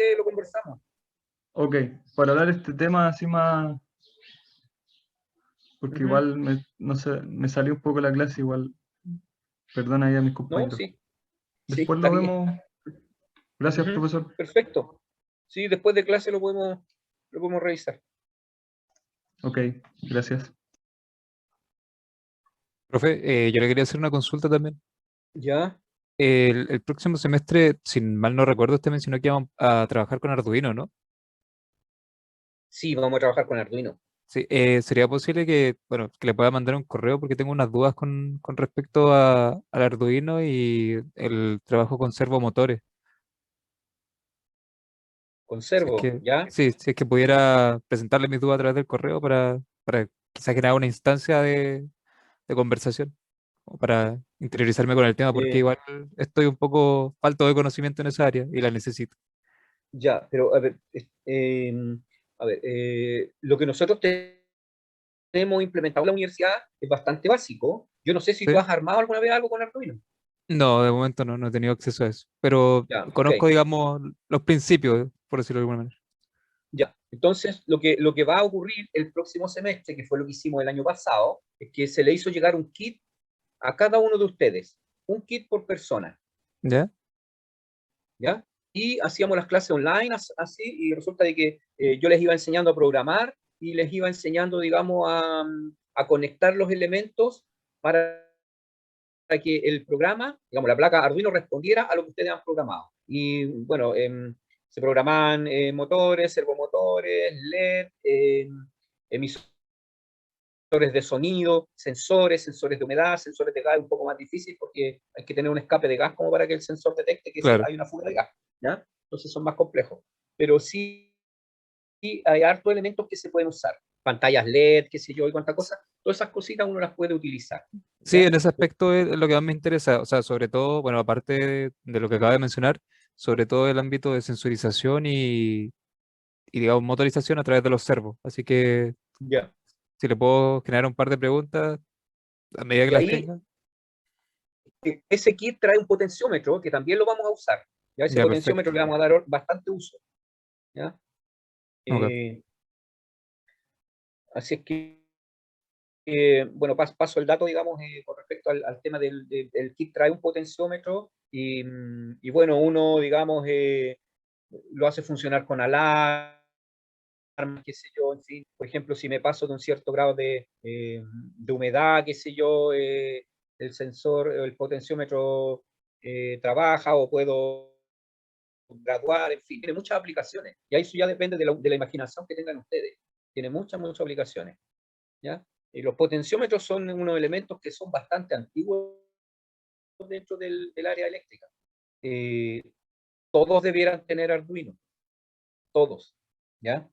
semestre lo conversamos. Ok, para hablar este tema así más, porque igual no sé, me salió un poco la clase, igual, perdona ahí a mis No, compañeros. sí, sí, Después está lo bien. vemos. Gracias, profesor. Perfecto. Sí, después de clase lo podemos revisar. Ok, gracias. Profe, yo le quería hacer una consulta también. ¿Ya? El próximo semestre, si mal no recuerdo, usted mencionó que íbamos a trabajar con Arduino, ¿no? Sí, vamos a trabajar con Arduino. Sí, ¿sería posible que, bueno, que le pueda mandar un correo porque tengo unas dudas con respecto al Arduino y el trabajo con servomotores? Si es Conservo, que, ¿ya? sí, si es que pudiera presentarle mis dudas a través del correo para quizás generar una instancia de conversación o para interiorizarme con el tema, porque Eh, igual estoy un poco falto de conocimiento en esa área y la necesito. ya, pero a ver, lo que nosotros tenemos implementado en la universidad es bastante básico. Yo no sé si tú ¿Sí? has armado alguna vez algo con Arduino. No, de momento no he tenido acceso a eso, pero Ya, ok. conozco, digamos, los principios, por decirlo de alguna manera. Ya, entonces lo que va a ocurrir el próximo semestre, que fue lo que hicimos el año pasado, es que se le hizo llegar un kit a cada uno de ustedes, un kit por persona, ¿Ya? ¿ya? Y hacíamos las clases online así, y resulta de que yo les iba enseñando a programar y les iba enseñando, digamos, a conectar los elementos para que el programa, digamos, la placa Arduino respondiera a lo que ustedes han programado. Y bueno, se programan motores, servomotores, LED, emisores de sonido, sensores de humedad, sensores de gas, un poco más difícil porque hay que tener un escape de gas como para que el sensor detecte que Claro. hay una fuga de gas, ¿ya? Entonces son más complejos. Pero sí hay hartos elementos que se pueden usar. Pantallas LED, qué sé yo, y cuánta cosa. Todas esas cositas uno las puede utilizar, Sí, ¿ya? en ese aspecto es lo que más me interesa, o sea, sobre todo, bueno, aparte de lo que acaba de mencionar, sobre todo el ámbito de sensorización y digamos, motorización a través de los servos. Así que Ya. si le puedo generar un par de preguntas a medida que Y las ahí tenga, ese kit trae un potenciómetro que también lo vamos a usar. ¿Ya? Ese ya, potenciómetro perfecto. le vamos a dar bastante uso. ¿Ya? Ok. Eh, así es que, bueno, paso el dato, digamos, con respecto al tema del kit, trae un potenciómetro y bueno, uno, digamos, lo hace funcionar con alarmas, qué sé yo, en fin. Por ejemplo, si me paso de un cierto grado de humedad, qué sé yo, el sensor, el potenciómetro trabaja o puedo graduar, en fin, tiene muchas aplicaciones. Y eso ya depende de la imaginación que tengan ustedes. Tiene muchas, muchas aplicaciones. ¿Ya? Y los potenciómetros son unos elementos que son bastante antiguos dentro del área eléctrica. Eh, todos debieran tener Arduino, todos. ¿Ya?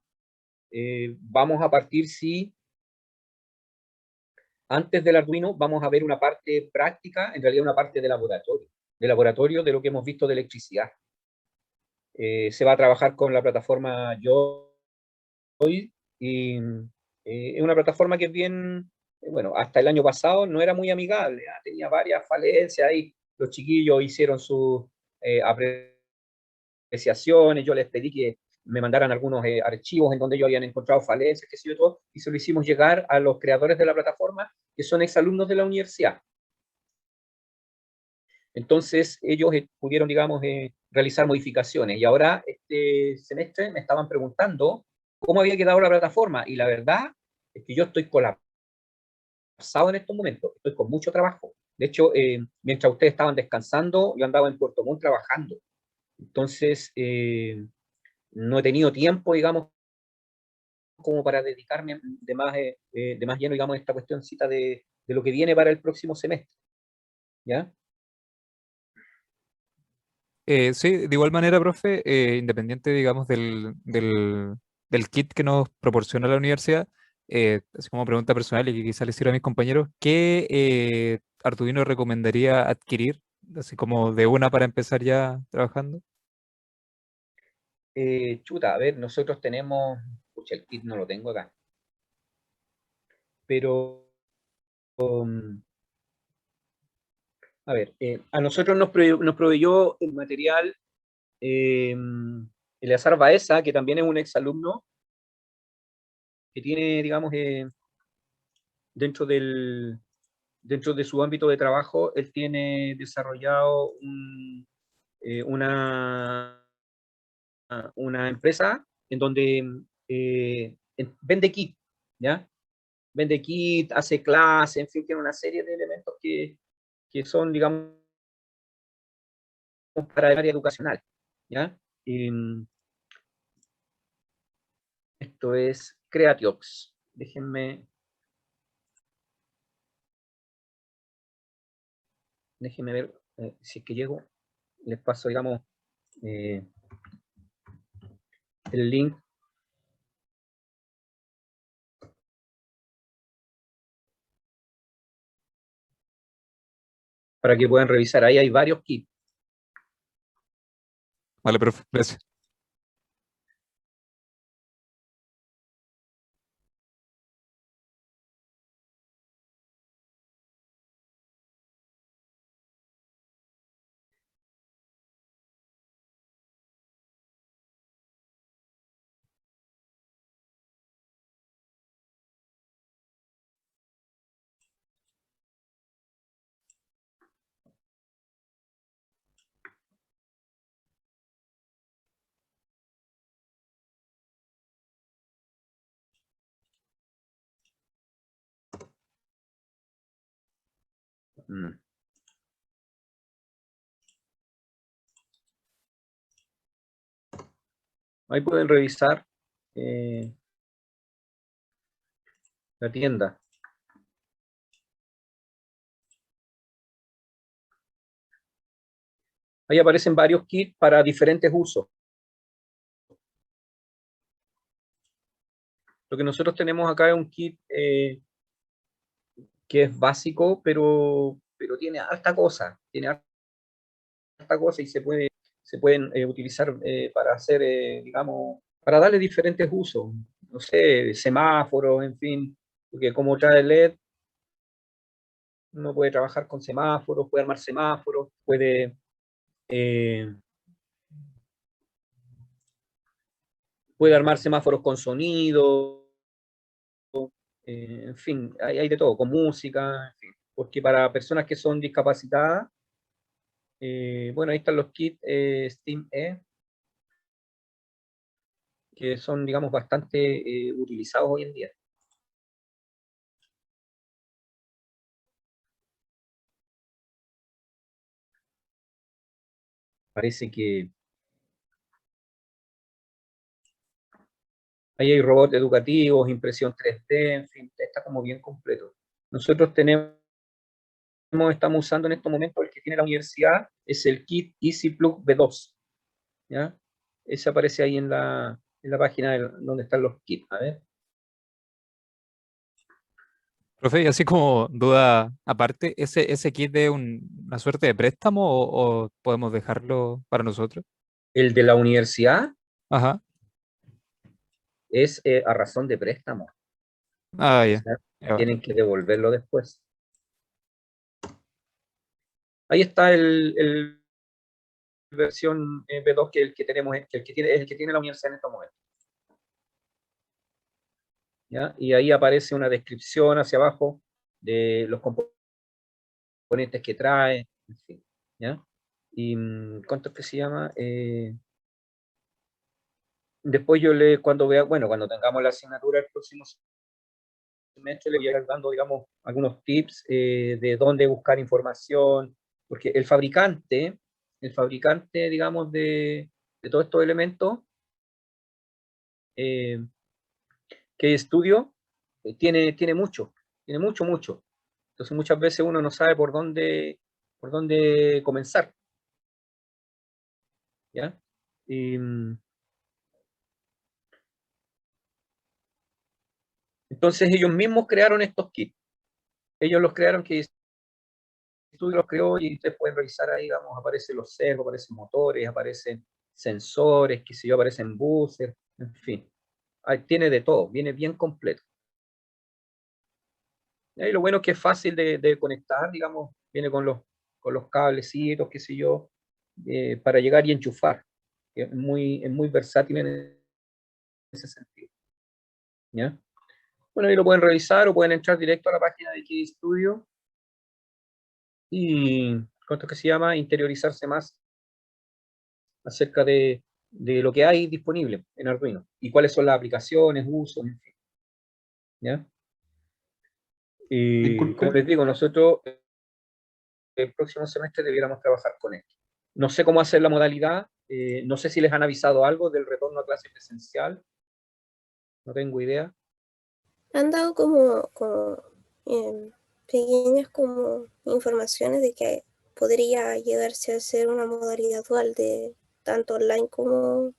Vamos a partir, sí, antes del Arduino vamos a ver una parte práctica, en realidad una parte de laboratorio de lo que hemos visto de electricidad. Se va a trabajar con la plataforma Joy y es una plataforma que es bien, bueno, hasta el año pasado no era muy amigable, ¿ah? Tenía varias falencias ahí, los chiquillos hicieron sus apreciaciones, yo les pedí que me mandaran algunos archivos en donde ellos habían encontrado falencias, qué sé yo, todo, y se lo hicimos llegar a los creadores de la plataforma, que son exalumnos de la universidad. Entonces ellos pudieron, digamos, realizar modificaciones. Y ahora, este semestre, me estaban preguntando cómo había quedado la plataforma. Y la verdad es que yo estoy colapsado en estos momentos. Estoy con mucho trabajo. De hecho, mientras ustedes estaban descansando, yo andaba en Puerto Montt trabajando. Entonces, no he tenido tiempo, digamos, como para dedicarme de más lleno, digamos, a esta cuestioncita de lo que viene para el próximo semestre. ¿Ya? Sí, de igual manera, profe, independiente, digamos, del kit que nos proporciona la universidad, así como pregunta personal y que quizá les sirva a mis compañeros, ¿qué Arduino recomendaría adquirir, así como de una para empezar ya trabajando? Chuta, a ver, nosotros tenemos, pucha, el kit no lo tengo acá, pero a ver, a nosotros nos proveyó el material, eh, Eleazar Baeza, que también es un exalumno, que tiene, digamos, dentro dentro de su ámbito de trabajo, él tiene desarrollado una, una empresa en donde vende kit, ¿ya? Vende kit, hace clases, en fin, tiene una serie de elementos que son, digamos, para el área educacional, ¿ya? Esto es Creatiox. Déjenme ver si es que llego. Les paso, digamos, eh, el link para que puedan revisar. Ahí hay varios kits. Vale, profe, gracias. Mm. Ahí pueden revisar la tienda. Ahí aparecen varios kits para diferentes usos. Lo que nosotros tenemos acá es un kit que es básico, pero tiene harta cosa. Tiene harta cosa y se pueden utilizar para hacer, digamos, para darle diferentes usos. No sé, semáforos, en fin, porque como trae LED, uno puede trabajar con semáforos, puede armar semáforos, eh, puede armar semáforos con sonido, en fin, hay de todo, con música, en fin. Porque para personas que son discapacitadas, bueno, ahí están los kits Steam E, que son, digamos, bastante utilizados hoy en día. Parece que ahí hay robots educativos, impresión 3D, en fin, está como bien completo. Nosotros estamos usando en estos momentos el que tiene la universidad, es el kit EasyPlug V2, ¿ya? Ese aparece ahí en la página donde están los kits, a ver. Profe, y así como duda aparte, ¿ese kit de una suerte de préstamo o podemos dejarlo para nosotros? El de la universidad Ajá. es a razón de préstamo, Ah, o ya. sea, Ya va. tienen que devolverlo después. Ahí está el versión V2 que el que tenemos, que el que tiene la universidad en estos momentos. ¿Ya? Y ahí aparece una descripción hacia abajo de los componentes que trae, en fin, ¿ya? Y ¿cuánto es que se llama? Después cuando vea, bueno, cuando tengamos la asignatura el próximo semestre, le voy a ir dando, digamos, algunos tips de dónde buscar información, porque el fabricante, digamos, de todos estos elementos, eh, que estudio, tiene mucho, mucho. Entonces muchas veces uno no sabe por dónde comenzar, ¿ya? Y, entonces ellos mismos crearon estos kits. Ellos los crearon, que Studio los creó y ustedes pueden revisar ahí, digamos, aparecen los servos, aparecen motores, aparecen sensores, qué sé yo, aparecen buses, en fin. Ahí tiene de todo, viene bien completo. Y lo bueno es que es fácil de conectar, digamos, viene con los cablecitos, qué sé yo, para llegar y enchufar. que es muy versátil en ese sentido. ¿Ya? Bueno, ahí lo pueden revisar o pueden entrar directo a la página de Kid Studio y, ¿cuánto que se llama? Interiorizarse más acerca de lo que hay disponible en Arduino y cuáles son las aplicaciones, usos, en fin. ¿Ya? Y como Disculpe. les digo, nosotros el próximo semestre debiéramos trabajar con esto. No sé cómo hacer la modalidad, no sé si les han avisado algo del retorno a clase presencial, no tengo idea. Han dado como pequeñas como informaciones de que podría llegarse a ser una modalidad dual de tanto online como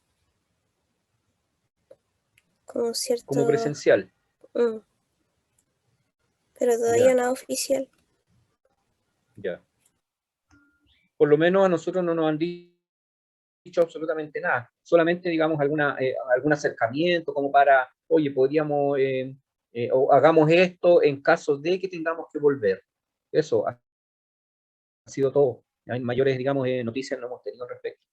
Como cierto, presencial, pero todavía ya, nada oficial. ya. Por lo menos a nosotros no nos han dicho absolutamente nada, solamente digamos algún acercamiento como para, oye, podríamos, o hagamos esto en caso de que tengamos que volver. Eso ha sido todo. Hay mayores, digamos, noticias no hemos tenido al respecto.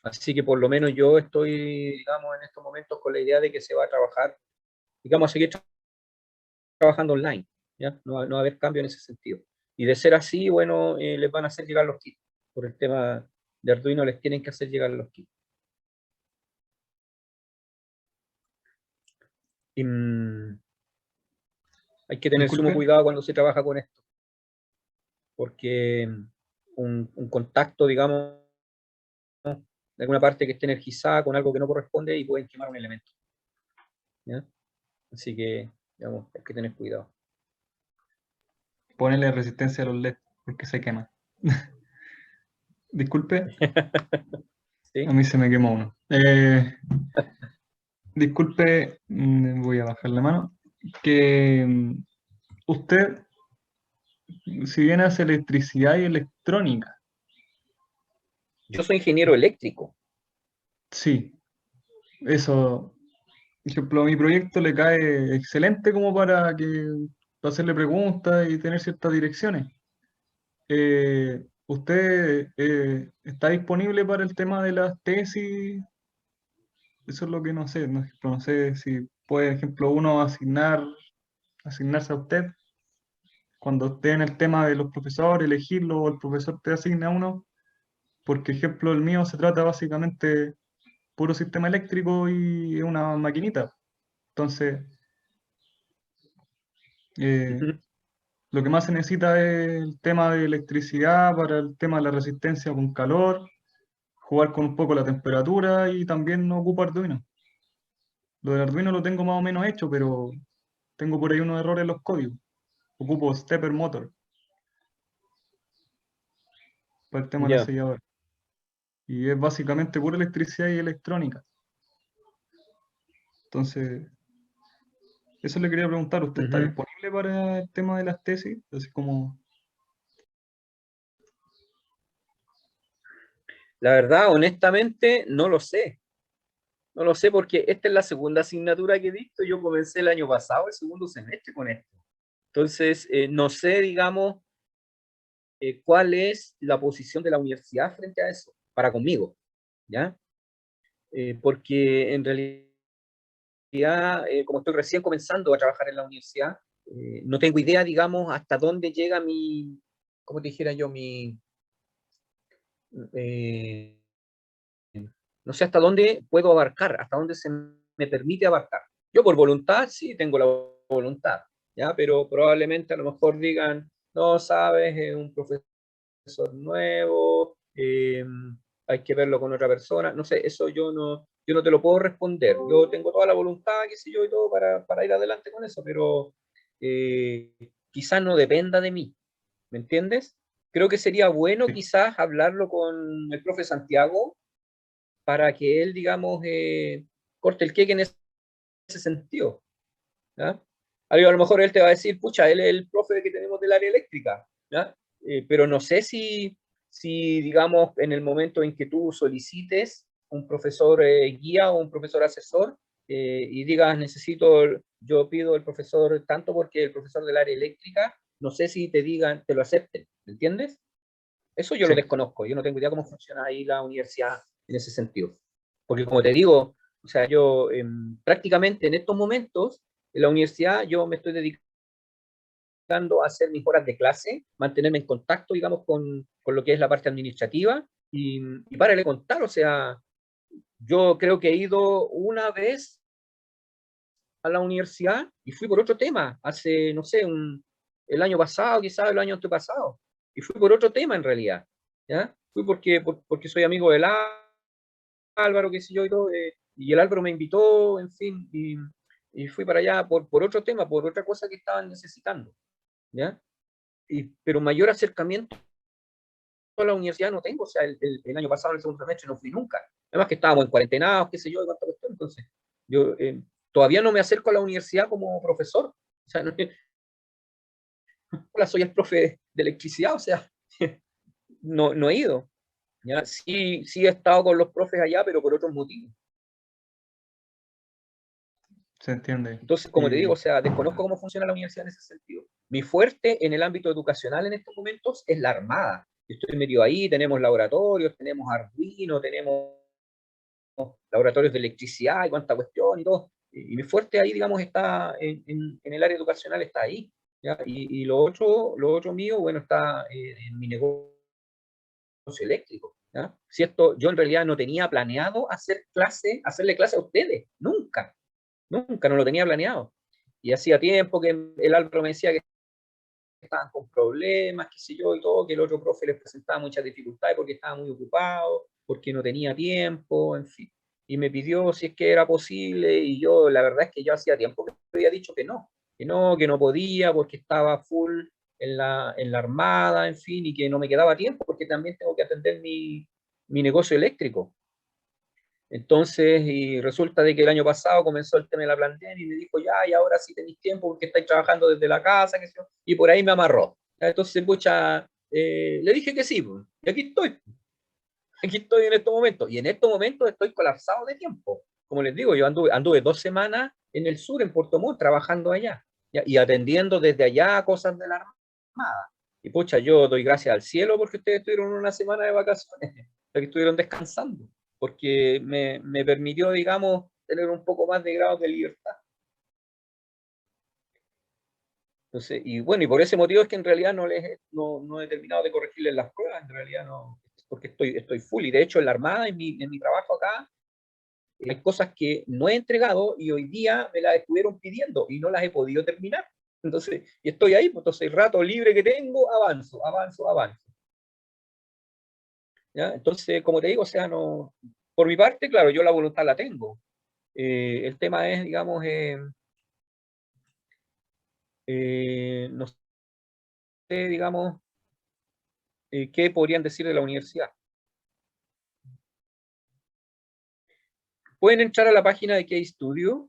Así que por lo menos yo estoy, digamos, en estos momentos con la idea de que se va a trabajar, digamos, a seguir trabajando online, ¿ya? No va a haber cambio en ese sentido. Y de ser así, bueno, les van a hacer llegar los kits. Por el tema de Arduino les tienen que hacer llegar los kits. Y, hay que tener sumo Disculpe. cuidado cuando se trabaja con esto, porque un contacto, digamos, de alguna parte que esté energizada con algo que no corresponde y pueden quemar un elemento. ¿Ya? Así que, digamos, hay que tener cuidado. Ponele resistencia a los LED porque se quema. Disculpe, ¿Sí? a mí se me quemó uno. Disculpe, voy a bajar la mano. Que usted, si bien hace electricidad y electrónica, Yo soy ingeniero eléctrico. sí, eso, por ejemplo, a mi proyecto le cae excelente como para hacerle preguntas y tener ciertas direcciones. ¿Usted está disponible para el tema de las tesis? Eso es lo que no sé. No sé si puede, por ejemplo, uno asignarse a usted cuando esté en el tema de los profesores, elegirlo o el profesor te asigna a uno. Porque, ejemplo, el mío se trata básicamente puro sistema eléctrico y es una maquinita. Entonces, eh, Ujú. lo que más se necesita es el tema de electricidad para el tema de la resistencia con calor, jugar con un poco la temperatura y también no ocupo Arduino. Lo del Arduino lo tengo más o menos hecho, pero tengo por ahí unos errores en los códigos. Ocupo Stepper Motor para el tema de la Ya. selladora. Y es básicamente pura electricidad y electrónica. Entonces, eso le quería preguntar. ¿Usted está Ujú. disponible para el tema de las tesis? Así como... La verdad, honestamente, no lo sé. No lo sé porque esta es la segunda asignatura que he visto. Yo comencé el año pasado, el segundo semestre con esto. Entonces, no sé, digamos, cuál es la posición de la universidad frente a eso, para conmigo, ¿ya? Porque en realidad, como estoy recién comenzando a trabajar en la universidad, no tengo idea, digamos, hasta dónde llega mi, ¿cómo te dijera yo? Eh, no sé hasta dónde puedo abarcar, hasta dónde se me permite abarcar. Yo por voluntad, sí, tengo la voluntad, ¿ya? Pero probablemente a lo mejor digan, no, sabes, es un profesor nuevo, hay que verlo con otra persona, no sé, eso yo no te lo puedo responder. Yo tengo toda la voluntad, qué sé yo, y todo para ir adelante con eso, pero quizás no dependa de mí, ¿me entiendes? Creo que sería bueno Sí, quizás hablarlo con el profe Santiago para que él, digamos, corte el queque en ese sentido. ¿Ya? A lo mejor él te va a decir, pucha, él es el profe que tenemos del área eléctrica, ¿ya? Pero no sé si, digamos, en el momento en que tú solicites un profesor guía o un profesor asesor y digas, yo pido el profesor tanto porque el profesor del área eléctrica, no sé si te digan, te lo acepten, ¿me entiendes? Eso yo lo sí. desconozco, yo no tengo idea cómo funciona ahí la universidad en ese sentido. Porque como te digo, o sea, yo prácticamente en estos momentos, en la universidad, yo me estoy dedicando a hacer mis horas de clase, mantenerme en contacto, digamos, con lo que es la parte administrativa, y para le contar, o sea, yo creo que he ido una vez a la universidad y fui por otro tema, hace, no sé, el año pasado, quizás el año antepasado, y fui por otro tema en realidad, ¿ya? Fui porque soy amigo del Álvaro, qué sé yo, y todo, y el Álvaro me invitó, en fin, y fui para allá por otro tema, por otra cosa que estaban necesitando, ¿ya? Pero mayor acercamiento a la universidad no tengo, o sea, el año pasado, en el segundo semestre, no fui nunca. Además que estábamos en cuarentenados, qué sé yo, y cuánta cuestión, entonces, yo todavía no me acerco a la universidad como profesor, o sea, no, hola, soy el profe de electricidad, o sea, no he ido, ¿ya? Sí, sí he estado con los profes allá, pero por otros motivos. Se entiende. Entonces, como te digo, Y o sea, desconozco cómo funciona la universidad en ese sentido. Mi fuerte en el ámbito educacional en estos momentos es la Armada. Yo estoy metido ahí, tenemos laboratorios, tenemos Arduino, tenemos laboratorios de electricidad y cuánta cuestión y todo. Y mi fuerte ahí, digamos, está en el área educacional, está ahí, ¿ya? Y lo otro mío, bueno, está en mi negocio eléctrico, ¿ya? Si esto, yo en realidad no tenía planeado hacerle clase a ustedes, nunca, nunca, no lo tenía planeado. Y hacía tiempo que el Álvaro me decía que estaban con problemas, qué sé yo, y todo, que el otro profe les presentaba muchas dificultades porque estaba muy ocupado, porque no tenía tiempo, en fin. Y me pidió si es que era posible, y yo, la verdad es que yo hacía tiempo que había dicho que no podía, porque estaba full en la Armada, en fin, y que no me quedaba tiempo, porque también tengo que atender mi negocio eléctrico. Entonces, y resulta de que el año pasado comenzó el tema de la pandemia y me dijo, ya, y ahora sí tenéis tiempo porque estáis trabajando desde la casa, qué sé yo, y por ahí me amarró. Entonces, pucha, le dije que sí, pues, y aquí estoy en estos momentos, y en estos momentos estoy colapsado de tiempo. Como les digo, yo anduve 2 semanas en el sur, en Puerto Montt, trabajando allá, ¿ya? Y atendiendo desde allá cosas de la Armada. Y pucha, yo doy gracias al cielo porque ustedes tuvieron una semana de vacaciones, que estuvieron descansando, porque me permitió, digamos, tener un poco más de grado de libertad. Entonces, y bueno, y por ese motivo es que en realidad no he terminado de corregirles las pruebas, en realidad no, porque estoy full, y de hecho en la Armada, en mi trabajo acá, hay cosas que no he entregado y hoy día me las estuvieron pidiendo y no las he podido terminar. Entonces, y estoy ahí, pues entonces el rato libre que tengo, avanzo, avanzo, avanzo. ¿Ya? Entonces, como te digo, o sea, no, por mi parte, claro, yo la voluntad la tengo. El tema es, digamos, no sé, digamos, qué podrían decir de la universidad. Pueden entrar a la página de KStudio.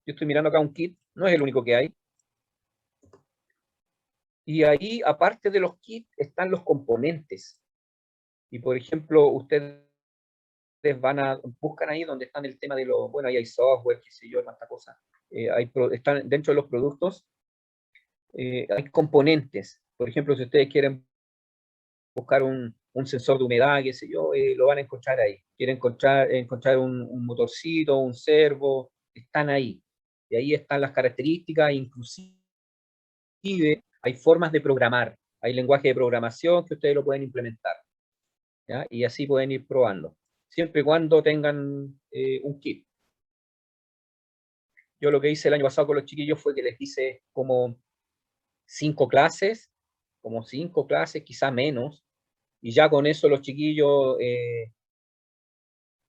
Yo estoy mirando acá un kit, no es el único que hay. Y ahí, aparte de los kits, están los componentes. Y por ejemplo, ustedes buscan ahí donde están el tema de lo, bueno, ahí hay software, qué sé yo, tanta cosa. Están dentro de los productos, hay componentes. Por ejemplo, si ustedes quieren buscar un sensor de humedad, qué sé yo, lo van a encontrar ahí. Quieren encontrar un motorcito, un servo, están ahí. Y ahí están las características, inclusive hay formas de programar, hay lenguaje de programación que ustedes lo pueden implementar, ¿ya? Y así pueden ir probando, siempre y cuando tengan un kit. Yo lo que hice el año pasado con los chiquillos fue que les hice como 5 clases, quizá menos, y ya con eso los chiquillos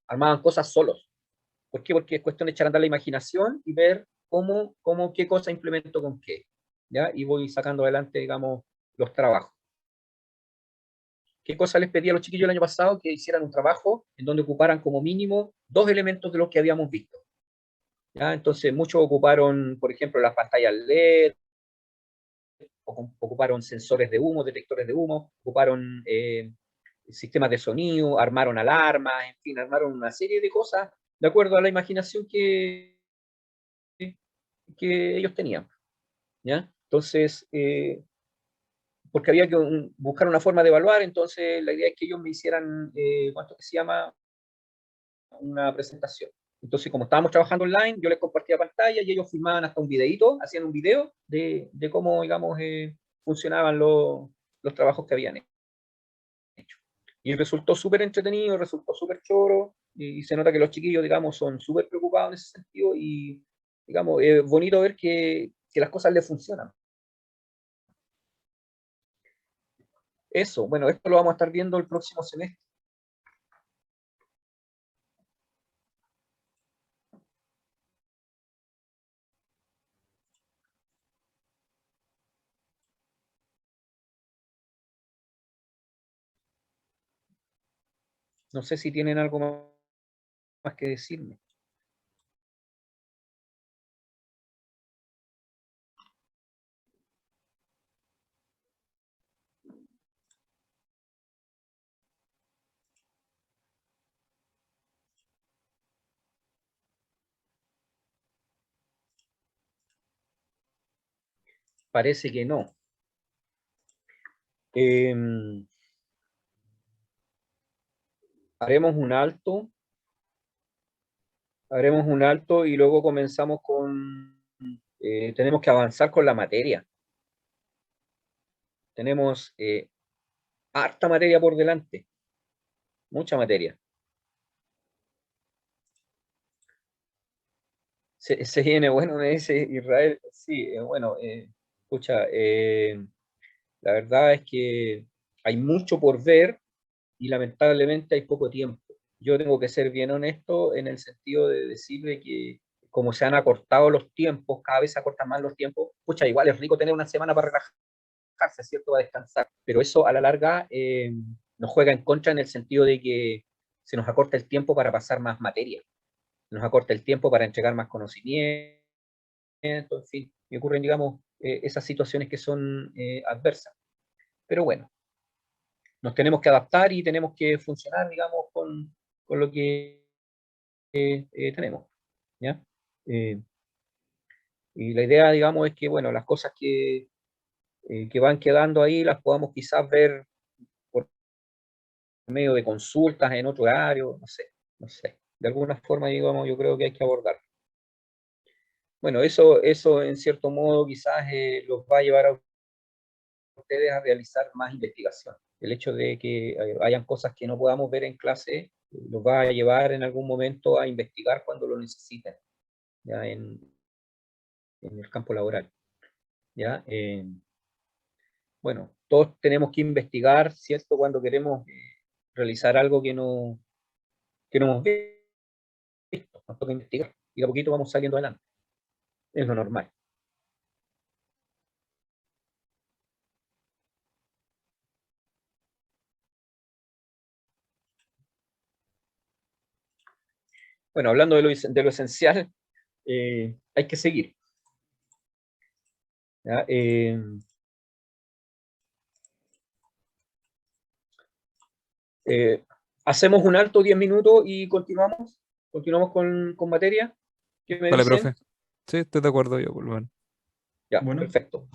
armaban cosas solos. ¿Por qué? Porque es cuestión de echar a andar la imaginación y ver qué cosa implemento con qué, ¿ya? Y voy sacando adelante, digamos, los trabajos. ¿Qué cosa les pedí a los chiquillos el año pasado? Que hicieran un trabajo en donde ocuparan como mínimo 2 elementos de los que habíamos visto, ¿ya? Entonces, muchos ocuparon, por ejemplo, las pantallas LED, ocuparon sensores de humo, detectores de humo, ocuparon sistemas de sonido, armaron alarmas, en fin, armaron una serie de cosas de acuerdo a la imaginación que ellos tenían, ¿ya? Entonces, porque había que buscar una forma de evaluar, entonces la idea es que ellos me hicieran, ¿cuánto que se llama? Una presentación. Entonces, como estábamos trabajando online, yo les compartía pantalla y ellos filmaban hasta un videíto, hacían un video de cómo, digamos, funcionaban los trabajos que habían hecho. Y resultó súper entretenido, resultó súper choro, y se nota que los chiquillos, digamos, son súper preocupados en ese sentido, y, digamos, es bonito ver que las cosas les funcionan. Eso, bueno, esto lo vamos a estar viendo el próximo semestre. No sé si tienen algo más que decirme. Parece que no. Haremos un alto, haremos un alto y luego comenzamos con, tenemos que avanzar con la materia. Tenemos harta materia por delante, mucha materia. Se viene bueno, me dice Israel. Sí, bueno, escucha, la verdad es que hay mucho por ver y lamentablemente hay poco tiempo. Yo tengo que ser bien honesto en el sentido de decirle que como se han acortado los tiempos, cada vez se acortan más los tiempos, escucha, igual es rico tener una semana para relajarse, ¿cierto? Para descansar, pero eso a la larga nos juega en contra en el sentido de que se nos acorta el tiempo para pasar más materia, nos acorta el tiempo para entregar más conocimiento, en fin, y ocurren, digamos, esas situaciones que son adversas. Pero bueno, nos tenemos que adaptar y tenemos que funcionar, digamos, con lo que tenemos, ¿ya? Eh, y la idea, digamos, es que, bueno, las cosas que van quedando ahí las podamos quizás ver por medio de consultas en otro horario, no sé, no sé. De alguna forma, digamos, yo creo que hay que abordar. Bueno, eso en cierto modo quizás los va a llevar a ustedes a realizar más investigación. El hecho de que hayan cosas que no podamos ver en clase los va a llevar en algún momento a investigar cuando lo necesiten, ya en el campo laboral. ¿Ya? Bueno, todos tenemos que investigar, ¿cierto? Cuando queremos realizar algo que no hemos visto, nos toca investigar. Y a poquito vamos saliendo adelante. Es lo normal. Bueno, hablando de lo esencial, hay que seguir. ¿Ya? Hacemos un alto 10 minutos y continuamos con materia. ¿Qué me Vale, dicen? profe. Sí, estoy de acuerdo yo, por lo menos. Ya, Bueno. perfecto.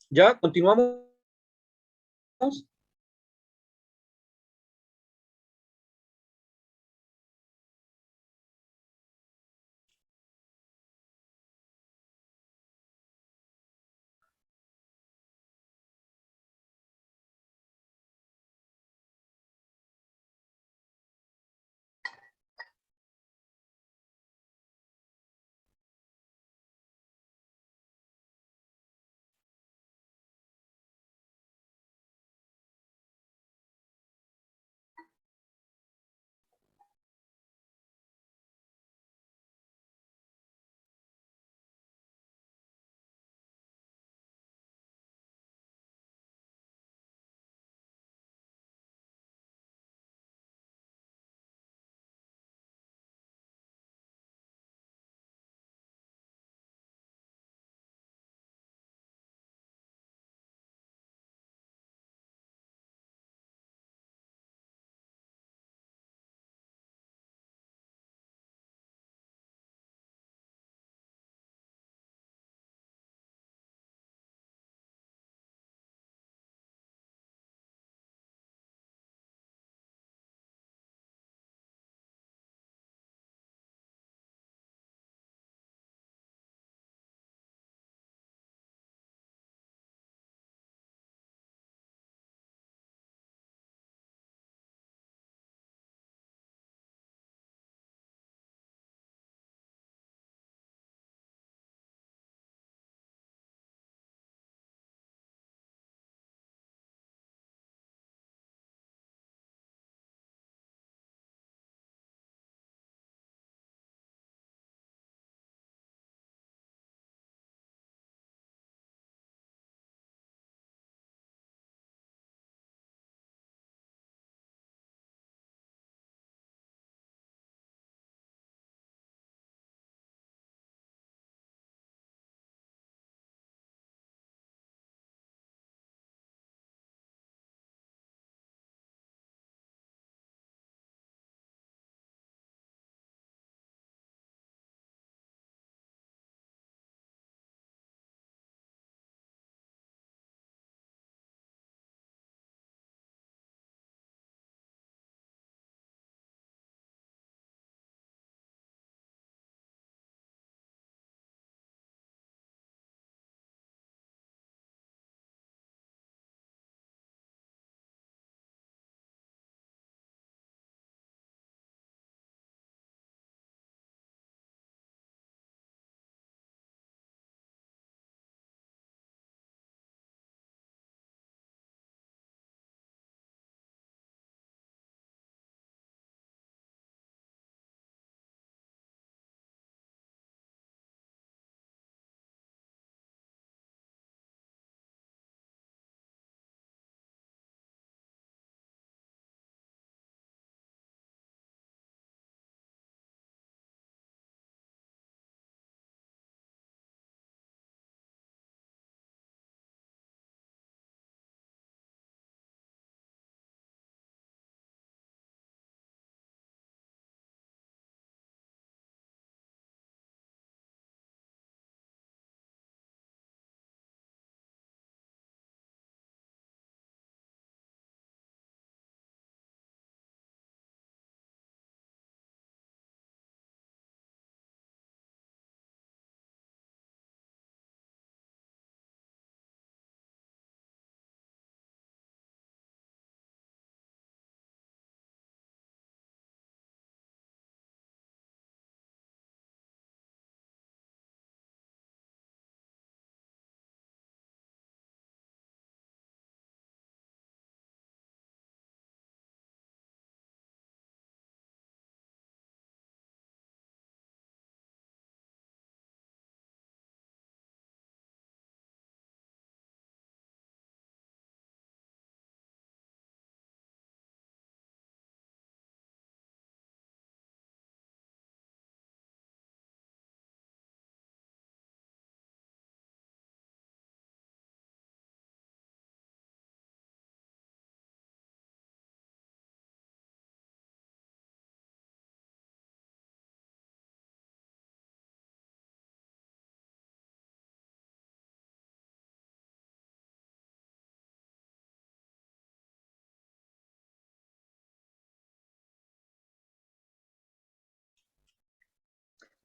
Ya, continuamos.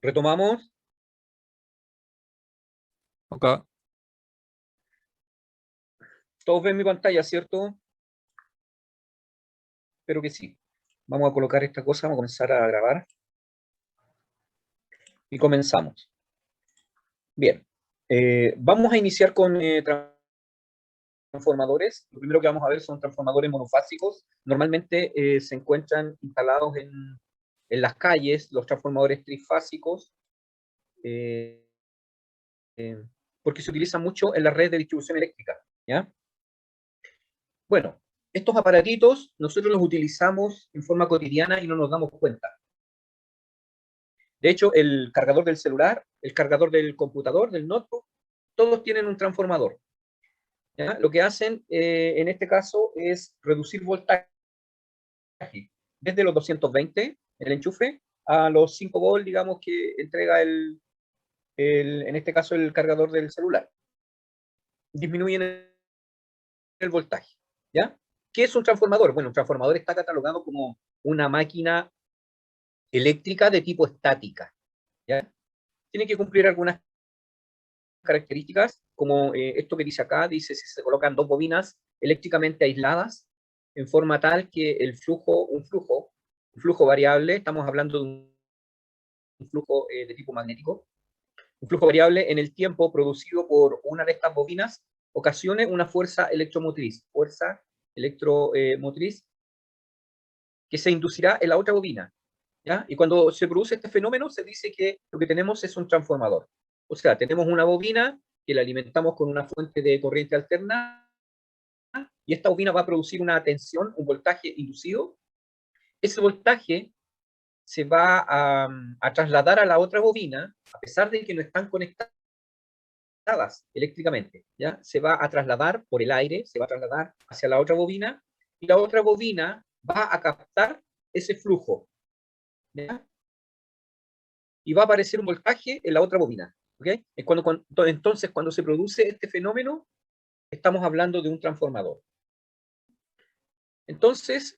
Retomamos. Ok. Todos ven mi pantalla, ¿cierto? Espero que sí. Vamos a colocar esta cosa, vamos a comenzar a grabar. Y comenzamos. Bien. Vamos a iniciar con transformadores. Lo primero que vamos a ver son transformadores monofásicos. Normalmente se encuentran instalados en las calles, los transformadores trifásicos, porque se utilizan mucho en la red de distribución eléctrica, ¿ya? Bueno, estos aparatitos nosotros los utilizamos en forma cotidiana y no nos damos cuenta. De hecho, el cargador del celular, el cargador del computador, del notebook, todos tienen un transformador, ¿ya? Lo que hacen en este caso es reducir voltaje desde los 220, el enchufe, a los 5 volts, digamos, que entrega en este caso el cargador del celular. Disminuyen el voltaje, ¿ya? ¿Qué es un transformador? Bueno, un transformador está catalogado como una máquina eléctrica de tipo estática, ¿ya? Tiene que cumplir algunas características, como esto que dice acá, dice si se colocan dos bobinas eléctricamente aisladas, en forma tal que el flujo, un flujo variable, estamos hablando de un flujo de tipo magnético, un flujo variable en el tiempo producido por una de estas bobinas ocasione una fuerza electromotriz que se inducirá en la otra bobina, ¿ya? Y cuando se produce este fenómeno se dice que lo que tenemos es un transformador. O sea, tenemos una bobina que la alimentamos con una fuente de corriente alterna y esta bobina va a producir una tensión, un voltaje inducido. Ese voltaje se va a trasladar a la otra bobina, a pesar de que no están conectadas eléctricamente, ¿ya? Se va a trasladar por el aire, se va a trasladar hacia la otra bobina, y la otra bobina va a captar ese flujo, ¿ya? Y va a aparecer un voltaje en la otra bobina, ¿ok? Entonces, cuando se produce este fenómeno, estamos hablando de un transformador. Entonces,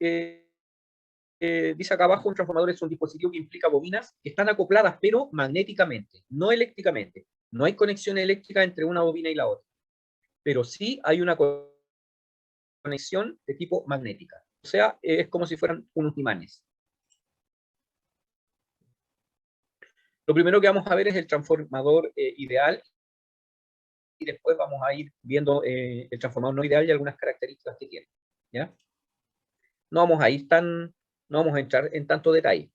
dice acá abajo, un transformador es un dispositivo que implica bobinas que están acopladas, pero magnéticamente, no eléctricamente. No hay conexión eléctrica entre una bobina y la otra, pero sí hay una conexión de tipo magnética. O sea, es como si fueran unos imanes. Lo primero que vamos a ver es el transformador ideal, y después vamos a ir viendo el transformador no ideal y algunas características que tiene, ¿ya? No vamos a entrar en tanto detalle.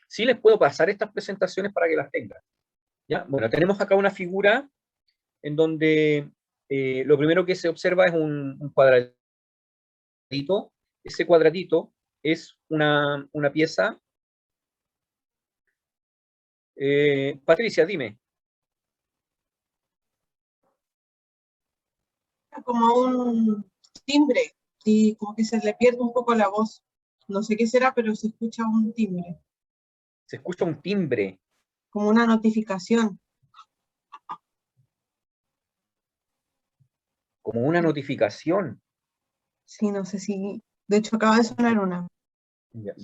Sí les puedo pasar estas presentaciones para que las tengan, ¿ya? Bueno, tenemos acá una figura en donde lo primero que se observa es un cuadradito. Ese cuadradito es una pieza. Patricia, dime. Como un timbre y como que se le pierde un poco la voz. No sé qué será, pero se escucha un timbre, Se escucha un timbre. como una notificación. Como una notificación. Sí, no sé si... De hecho, acaba de sonar una. Ya.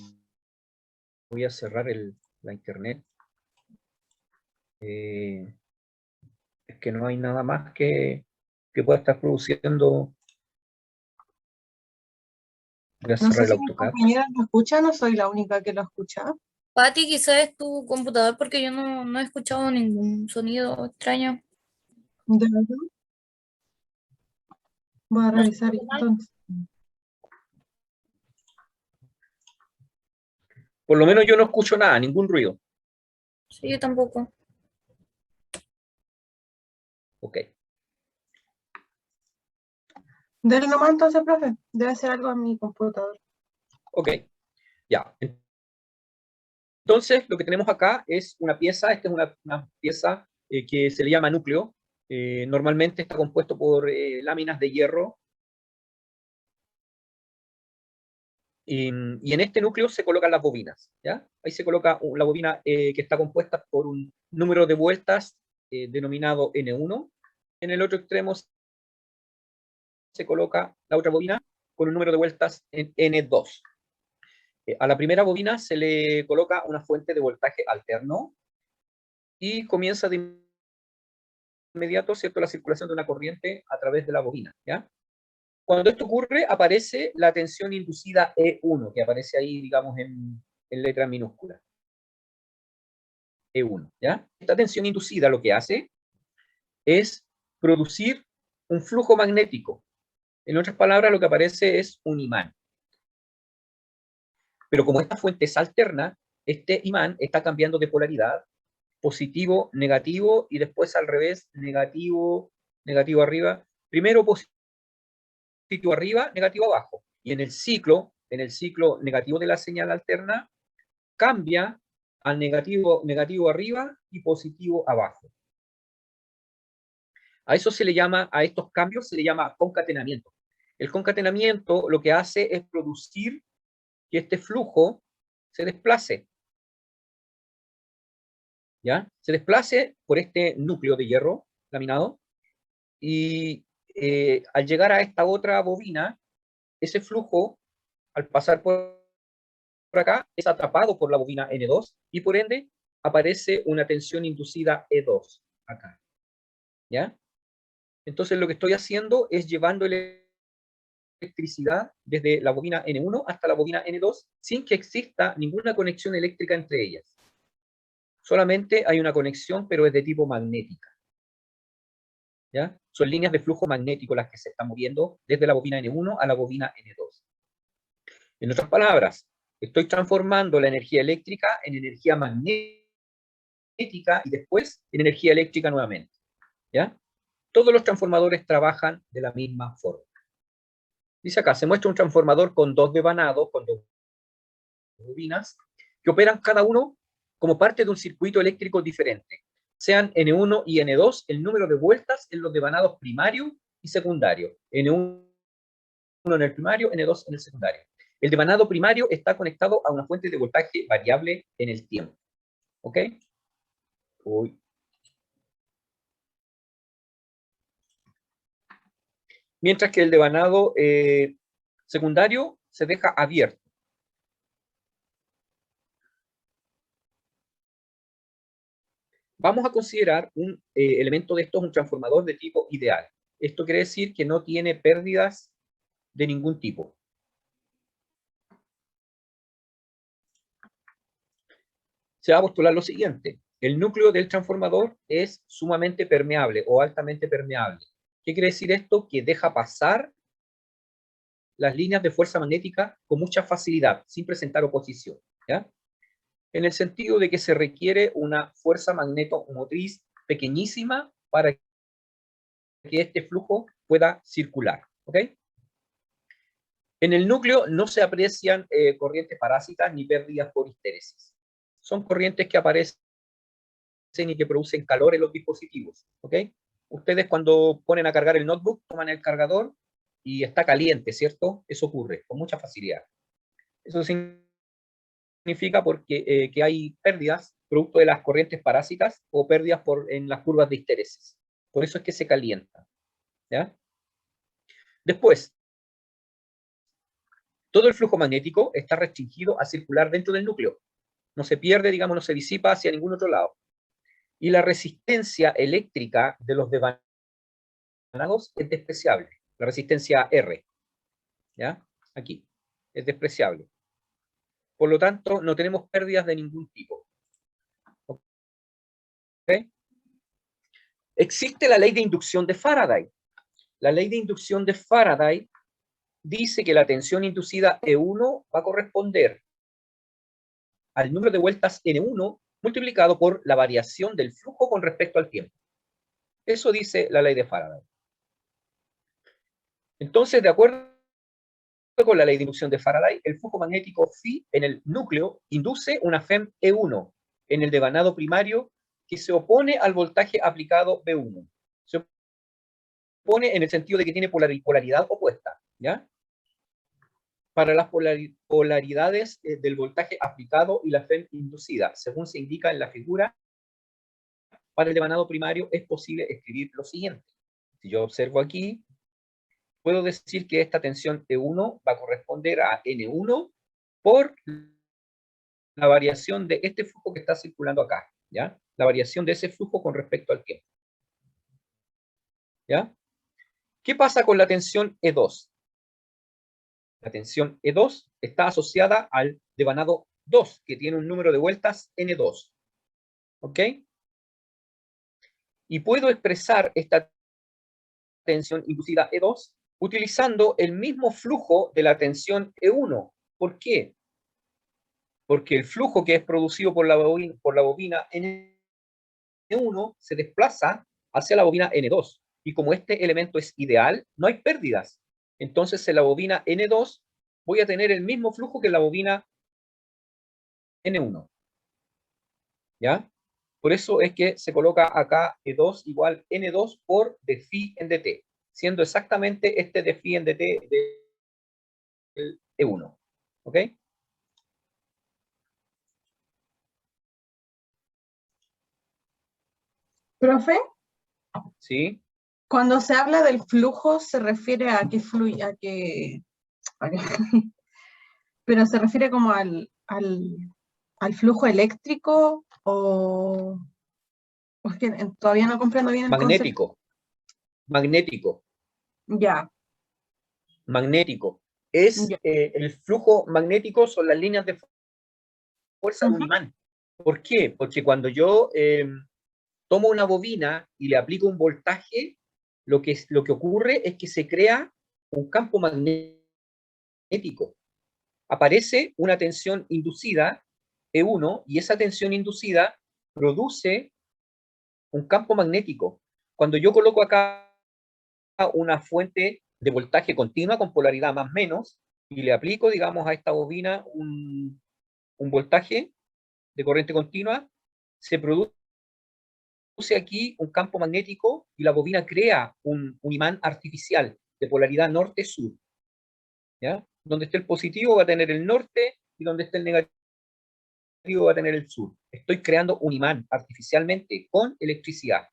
Voy a cerrar la internet. Es que no hay nada más que pueda estar produciendo. Voy a No cerrar sé el si mis AutoCAD. compañeras lo escuchan o soy la única que lo escucha. Pati, quizás es tu computador porque yo no he escuchado ningún sonido extraño. ¿De verdad? Voy a No sé, revisar entonces. Por lo menos yo no escucho nada, ningún ruido. sí, yo tampoco. Ok. Dele nomás entonces, profe. Debe ser algo en mi computador. Ok. Ya. Entonces, lo que tenemos acá es una pieza. Esta es una pieza que se le llama núcleo. Normalmente está compuesto por láminas de hierro. Y en este núcleo se colocan las bobinas, ¿ya? Ahí se coloca la bobina que está compuesta por un número de vueltas denominado N1. En el otro extremo se coloca la otra bobina con un número de vueltas en N2. A la primera bobina se le coloca una fuente de voltaje alterno y comienza de inmediato, ¿cierto?, la circulación de una corriente a través de la bobina, ¿ya? Cuando esto ocurre, aparece la tensión inducida E1, que aparece ahí, digamos, en letra minúscula. E1, ¿ya? Esta tensión inducida lo que hace es producir un flujo magnético. En otras palabras, lo que aparece es un imán. Pero como esta fuente es alterna, este imán está cambiando de polaridad, positivo, negativo, y después al revés, negativo, negativo arriba. Primero positivo arriba, negativo abajo. Y en el ciclo negativo de la señal alterna, cambia al negativo, negativo arriba y positivo abajo. A eso se le llama, a estos cambios se le llama concatenamiento. El concatenamiento lo que hace es producir que este flujo se desplace. ¿Ya? Se desplace por este núcleo de hierro laminado y al llegar a esta otra bobina, ese flujo, al pasar por acá, es atrapado por la bobina N2 y por ende aparece una tensión inducida E2 acá. ¿Ya? Entonces lo que estoy haciendo es llevando electricidad desde la bobina N1 hasta la bobina N2 sin que exista ninguna conexión eléctrica entre ellas. Solamente hay una conexión, pero es de tipo magnética. ¿Ya? Son líneas de flujo magnético las que se están moviendo desde la bobina N1 a la bobina N2. En otras palabras, estoy transformando la energía eléctrica en energía magnética y después en energía eléctrica nuevamente. ¿Ya? Todos los transformadores trabajan de la misma forma. Dice acá, se muestra un transformador con dos devanados, con dos bobinas, que operan cada uno como parte de un circuito eléctrico diferente. Sean N1 y N2 el número de vueltas en los devanados primario y secundario. N1 en el primario, N2 en el secundario. El devanado primario está conectado a una fuente de voltaje variable en el tiempo. ¿Ok? Uy. Mientras que el devanado secundario se deja abierto. Vamos a considerar un elemento de estos, un transformador de tipo ideal. Esto quiere decir que no tiene pérdidas de ningún tipo. Se va a postular lo siguiente. El núcleo del transformador es sumamente permeable o altamente permeable. ¿Qué quiere decir esto? Que deja pasar las líneas de fuerza magnética con mucha facilidad, sin presentar oposición. ¿Ya? En el sentido de que se requiere una fuerza magnetomotriz pequeñísima para que este flujo pueda circular. ¿Ok? En el núcleo no se aprecian corrientes parásitas ni pérdidas por histéresis. Son corrientes que aparecen y que producen calor en los dispositivos. ¿Ok? Ustedes cuando ponen a cargar el notebook, toman el cargador y está caliente, ¿cierto? Eso ocurre con mucha facilidad. Eso significa porque, que hay pérdidas producto de las corrientes parásitas o pérdidas en las curvas de histéresis. Por eso es que se calienta. ¿Ya? Después, todo el flujo magnético está restringido a circular dentro del núcleo. No se pierde, digamos, no se disipa hacia ningún otro lado. Y la resistencia eléctrica de los devanados es despreciable. La resistencia R, ¿ya? Aquí, es despreciable. Por lo tanto, no tenemos pérdidas de ningún tipo. ¿Okay? Existe la ley de inducción de Faraday. La ley de inducción de Faraday dice que la tensión inducida E1 va a corresponder al número de vueltas N1 multiplicado por la variación del flujo con respecto al tiempo. Eso dice la ley de Faraday. Entonces, de acuerdo con la ley de inducción de Faraday, el flujo magnético phi en el núcleo induce una FEM E1 en el devanado primario que se opone al voltaje aplicado B1. Se opone en el sentido de que tiene polaridad opuesta, ¿ya? Para las polaridades del voltaje aplicado y la FEM inducida, según se indica en la figura, para el devanado primario es posible escribir lo siguiente. Si yo observo aquí, puedo decir que esta tensión E1 va a corresponder a N1 por la variación de este flujo que está circulando acá, ¿ya? La variación de ese flujo con respecto al tiempo. ¿Ya? ¿Qué pasa con la tensión E2? La tensión E2 está asociada al devanado 2, que tiene un número de vueltas N2. ¿Ok? Y puedo expresar esta tensión inducida E2 utilizando el mismo flujo de la tensión E1. ¿Por qué? Porque el flujo que es producido por la bobina N1 se desplaza hacia la bobina N2. Y como este elemento es ideal, no hay pérdidas. Entonces en la bobina N2 voy a tener el mismo flujo que en la bobina N1. ¿Ya? Por eso es que se coloca acá E2 igual N2 por dφ en dt, siendo exactamente este dφ en dt del E1. ¿Ok? Profe, ¿Sí? cuando se habla del flujo se refiere a que fluye, pero se refiere como al flujo eléctrico o es que todavía no comprendo bien el concepto. Magnético. Magnético. Ya, Magnético. Es ya. el flujo magnético, son las líneas de fuerza de un Ujú. imán. ¿Por qué? Porque cuando yo tomo una bobina y le aplico un voltaje, lo que ocurre es que se crea un campo magnético. Aparece una tensión inducida, E1, y esa tensión inducida produce un campo magnético. Cuando yo coloco acá una fuente de voltaje continua con polaridad más menos, y le aplico, digamos, a esta bobina un voltaje de corriente continua, se produce aquí un campo magnético y la bobina crea un imán artificial de polaridad norte-sur. ¿Ya? Donde esté el positivo va a tener el norte y donde esté el negativo va a tener el sur. Estoy creando un imán artificialmente con electricidad.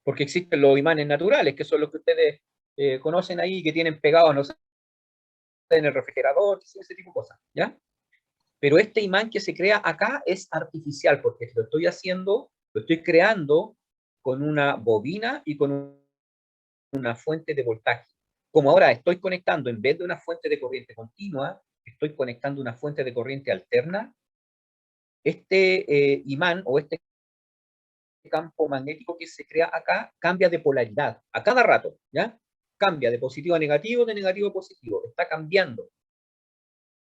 Porque existen los imanes naturales, que son los que ustedes conocen ahí, que tienen pegados, no sé, en el refrigerador, ese tipo de cosas. ¿Ya? Pero este imán que se crea acá es artificial, porque lo estoy haciendo, lo estoy creando con una bobina y con una fuente de voltaje. Como ahora estoy conectando, en vez de una fuente de corriente continua, estoy conectando una fuente de corriente alterna, este imán o este campo magnético que se crea acá cambia de polaridad a cada rato, ¿ya? Cambia de positivo a negativo, de negativo a positivo, está cambiando.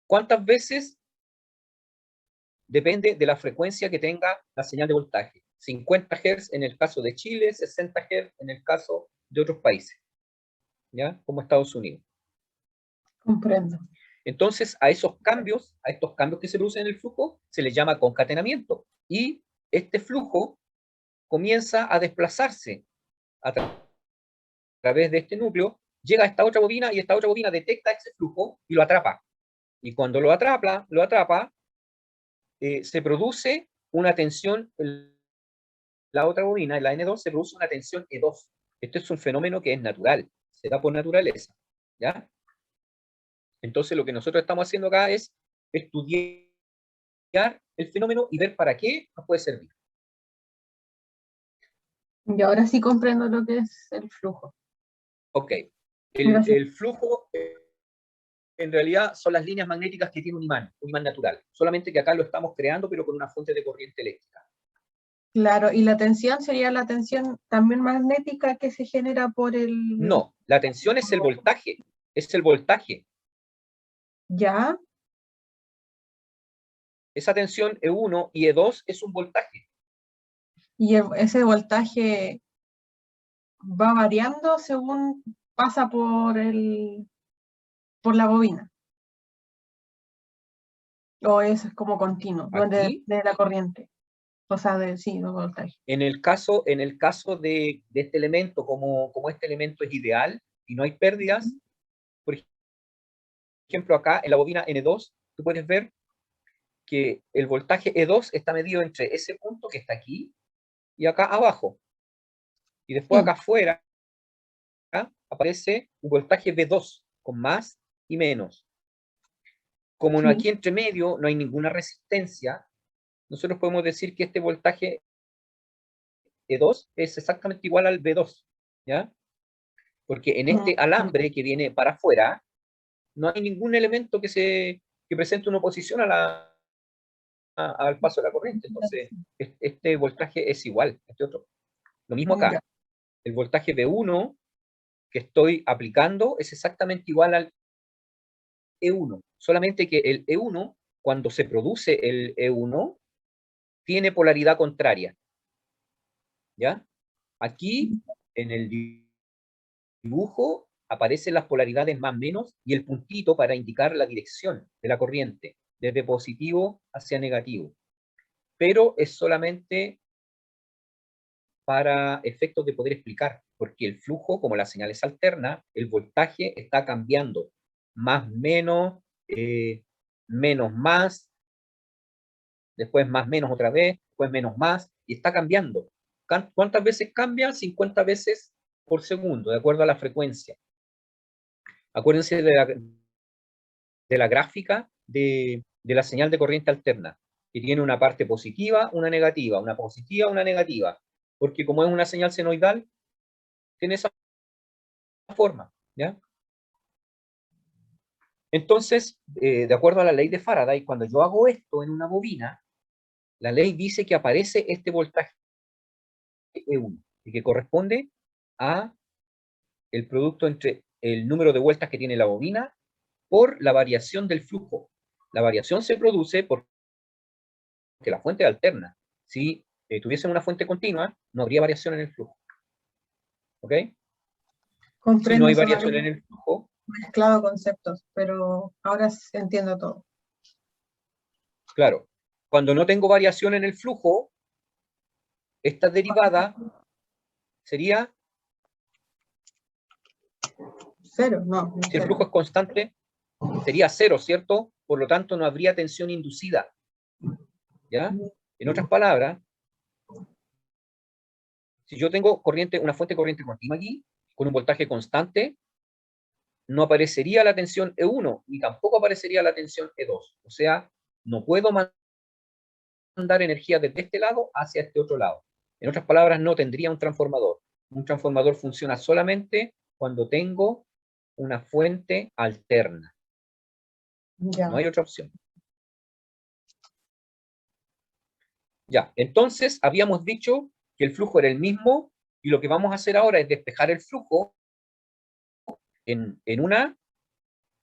¿Cuántas veces? Depende de la frecuencia que tenga la señal de voltaje. 50 Hz en el caso de Chile, 60 Hz en el caso de otros países, ¿ya? Como Estados Unidos. Comprendo. Entonces, a estos cambios que se producen en el flujo, se les llama concatenamiento. Y este flujo comienza a desplazarse a través de este núcleo, llega a esta otra bobina y esta otra bobina detecta ese flujo y lo atrapa. Y cuando lo atrapa, se produce una tensión en la otra bobina, en la N2, se produce una tensión E2. Este es un fenómeno que es natural, se da por naturaleza, ¿ya? Entonces lo que nosotros estamos haciendo acá es estudiar el fenómeno y ver para qué nos puede servir. Y ahora sí comprendo lo que es el flujo. Ok. Gracias. El flujo en realidad son las líneas magnéticas que tiene un imán natural. Solamente que acá lo estamos creando, pero con una fuente de corriente eléctrica. Claro, y la tensión sería la tensión también magnética que se genera por el... No, la tensión es el voltaje. Es el voltaje. ¿Ya? Esa tensión E1 y E2 es un voltaje. Y ese voltaje va variando según pasa por la bobina. O es como continuo, Aquí, de la corriente. O sea, sí, del voltaje. en el caso de este elemento, como este elemento es ideal y no hay pérdidas, por ejemplo, acá en la bobina N2, tú puedes ver que el voltaje E2 está medido entre ese punto que está aquí y acá abajo. Y después Sí. acá afuera aparece un voltaje V2 con más y menos. Como no Sí. aquí entre medio no hay ninguna resistencia, nosotros podemos decir que este voltaje E2 es exactamente igual al B2, ¿ya? Porque en este alambre que viene para afuera, no hay ningún elemento que presente una oposición al paso de la corriente. Entonces, este voltaje es igual a este otro. Lo mismo acá. Ya. El voltaje B1 que estoy aplicando es exactamente igual al E1. Solamente que el E1, cuando se produce el E1, tiene polaridad contraria. ¿Ya? Aquí, en el dibujo, aparecen las polaridades más menos y el puntito para indicar la dirección de la corriente, desde positivo hacia negativo. Pero es solamente para efectos de poder explicar, porque el flujo, como la señal es alterna, el voltaje está cambiando. Más, menos, menos, más, después más, menos otra vez, después menos, más, y está cambiando. ¿Cuántas veces cambia? 50 veces por segundo, de acuerdo a la frecuencia. Acuérdense de la gráfica de la señal de corriente alterna, que tiene una parte positiva, una negativa, una positiva, una negativa, porque como es una señal senoidal, tiene esa forma, ¿ya? Entonces, de acuerdo a la ley de Faraday, cuando yo hago esto en una bobina, la ley dice que aparece este voltaje E1, y que corresponde a el producto entre el número de vueltas que tiene la bobina por la variación del flujo. La variación se produce porque la fuente es alterna. Si tuviesen una fuente continua, no habría variación en el flujo. ¿Ok? Si Comprendo, no hay se me variación había en el flujo, mezclado conceptos, pero ahora sí entiendo todo. claro, cuando no tengo variación en el flujo, esta derivada sería, Cero, no, si el flujo cero. es constante, sería cero, ¿cierto? Por lo tanto, no habría tensión inducida. ¿Ya? En otras palabras, si yo tengo corriente, una fuente de corriente continua aquí, con un voltaje constante, no aparecería la tensión E1, ni tampoco aparecería la tensión E2. O sea, no puedo mandar energía desde este lado hacia este otro lado. En otras palabras, no tendría un transformador. Un transformador funciona solamente cuando tengo una fuente alterna. Ya. No hay otra opción. Ya, entonces habíamos dicho que el flujo era el mismo y lo que vamos a hacer ahora es despejar el flujo en una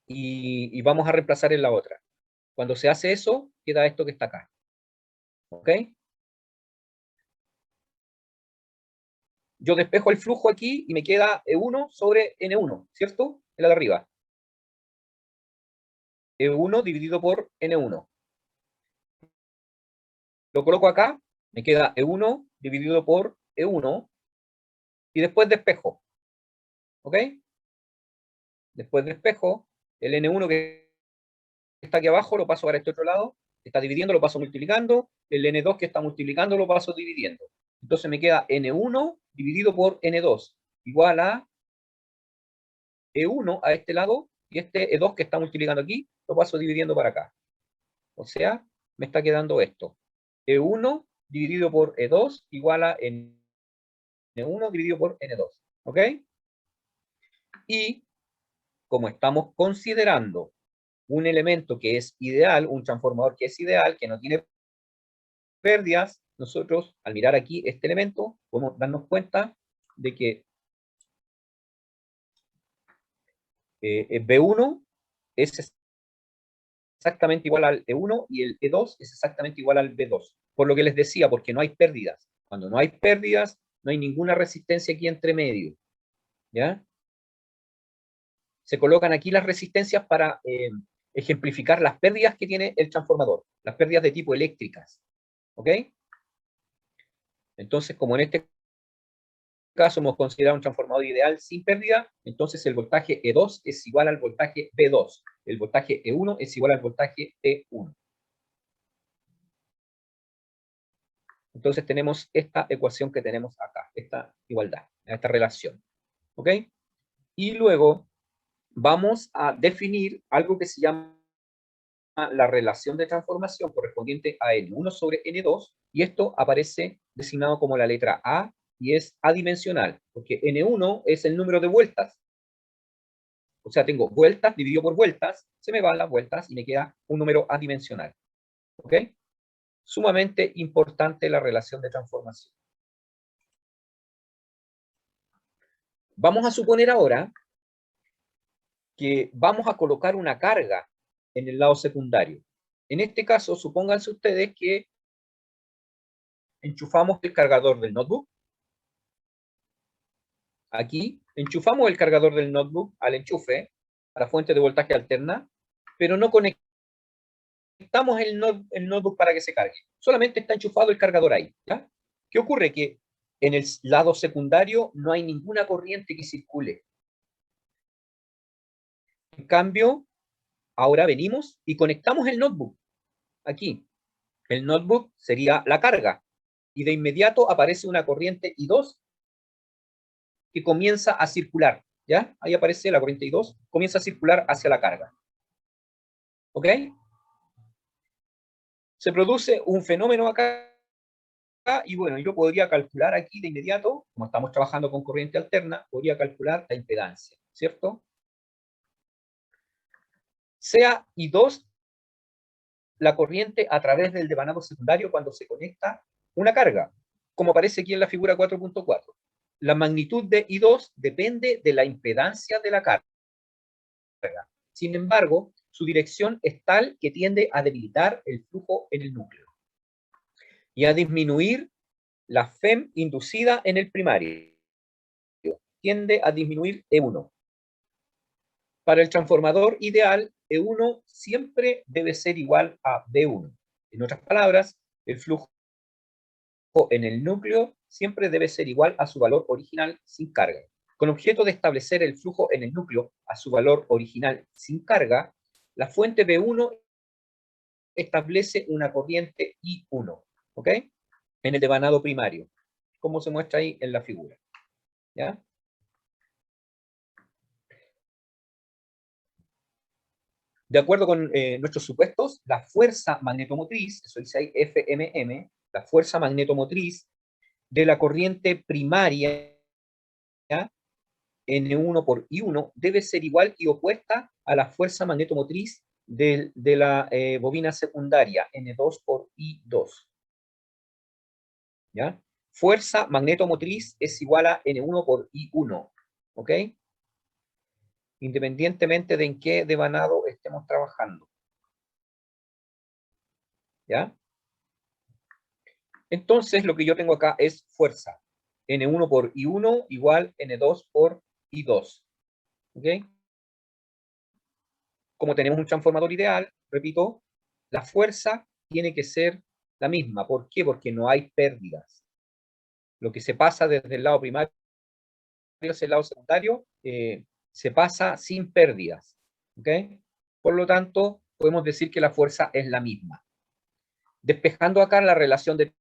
y vamos a reemplazar en la otra. Cuando se hace eso, queda esto que está acá. ¿Ok? Yo despejo el flujo aquí y me queda E1 sobre N1, ¿cierto? En la de arriba. E1 dividido por N1. Lo coloco acá, me queda E1 dividido por E1 y después despejo. ¿Ok? Después despejo, el N1 que está aquí abajo lo paso para este otro lado, está dividiendo, lo paso multiplicando, el N2 que está multiplicando lo paso dividiendo. Entonces me queda N1 dividido por N2, igual a E1 a este lado, y este E2 que está multiplicando aquí, lo paso dividiendo para acá. O sea, me está quedando esto. E1 dividido por E2 igual a N1 dividido por N2. ¿Ok? Y como estamos considerando un elemento que es ideal, un transformador que es ideal, que no tiene pérdidas, nosotros al mirar aquí este elemento podemos darnos cuenta de que B1 es exactamente igual al E1 y el E2 es exactamente igual al B2. Por lo que les decía, porque no hay pérdidas. Cuando no hay pérdidas, no hay ninguna resistencia aquí entre medio. ¿Ya? Se colocan aquí las resistencias para ejemplificar las pérdidas que tiene el transformador, las pérdidas de tipo eléctricas. ¿Ok? Entonces, como en este caso hemos considerado un transformador ideal sin pérdida, entonces el voltaje E2 es igual al voltaje B2. El voltaje E1 es igual al voltaje P1. Entonces tenemos esta ecuación que tenemos acá, esta igualdad, esta relación. ¿Ok? Y luego vamos a definir algo que se llama la relación de transformación correspondiente a N1 sobre N2, y esto aparece designado como la letra A, y es adimensional, porque N1 es el número de vueltas. O sea, tengo vueltas dividido por vueltas, se me van las vueltas y me queda un número adimensional. ¿Ok? Sumamente importante la relación de transformación. Vamos a suponer ahora que vamos a colocar una carga en el lado secundario. En este caso, supónganse ustedes que enchufamos el cargador del notebook. Aquí enchufamos el cargador del notebook al enchufe, a la fuente de voltaje alterna, pero no conectamos el notebook para que se cargue. Solamente está enchufado el cargador ahí. ¿Ya? ¿Qué ocurre? Que en el lado secundario no hay ninguna corriente que circule. En cambio, ahora venimos y conectamos el notebook. Aquí. El notebook sería la carga. Y de inmediato aparece una corriente I2 que comienza a circular. ¿Ya? Ahí aparece la corriente I2, comienza a circular hacia la carga. ¿Ok? Se produce un fenómeno acá, y bueno, yo podría calcular aquí de inmediato, como estamos trabajando con corriente alterna, podría calcular la impedancia, ¿cierto? Sea I2 la corriente a través del devanado secundario cuando se conecta una carga, como aparece aquí en la figura 4.4. La magnitud de I2 depende de la impedancia de la carga. Sin embargo, su dirección es tal que tiende a debilitar el flujo en el núcleo y a disminuir la FEM inducida en el primario. Tiende a disminuir E1. Para el transformador ideal, E1 siempre debe ser igual a B1. En otras palabras, el flujo en el núcleo siempre debe ser igual a su valor original sin carga. Con objeto de establecer el flujo en el núcleo a su valor original sin carga, la fuente B1 establece una corriente I1, ¿ok? En el devanado primario, como se muestra ahí en la figura. ¿Ya? De acuerdo con nuestros supuestos, la fuerza magnetomotriz, eso dice ahí FMM, la fuerza magnetomotriz de la corriente primaria N1 por I1 debe ser igual y opuesta a la fuerza magnetomotriz de la bobina secundaria N2 por I2. ¿Ya? Fuerza magnetomotriz es igual a N1 por I1. ¿Ok? Independientemente de en qué devanado estemos trabajando. ¿Ya? Entonces, lo que yo tengo acá es fuerza. N1 por I1 igual N2 por I2. ¿Ok? Como tenemos un transformador ideal, repito, la fuerza tiene que ser la misma. ¿Por qué? Porque no hay pérdidas. Lo que se pasa desde el lado primario hacia el lado secundario se pasa sin pérdidas. ¿Ok? Por lo tanto, podemos decir que la fuerza es la misma. Despejando acá la relación de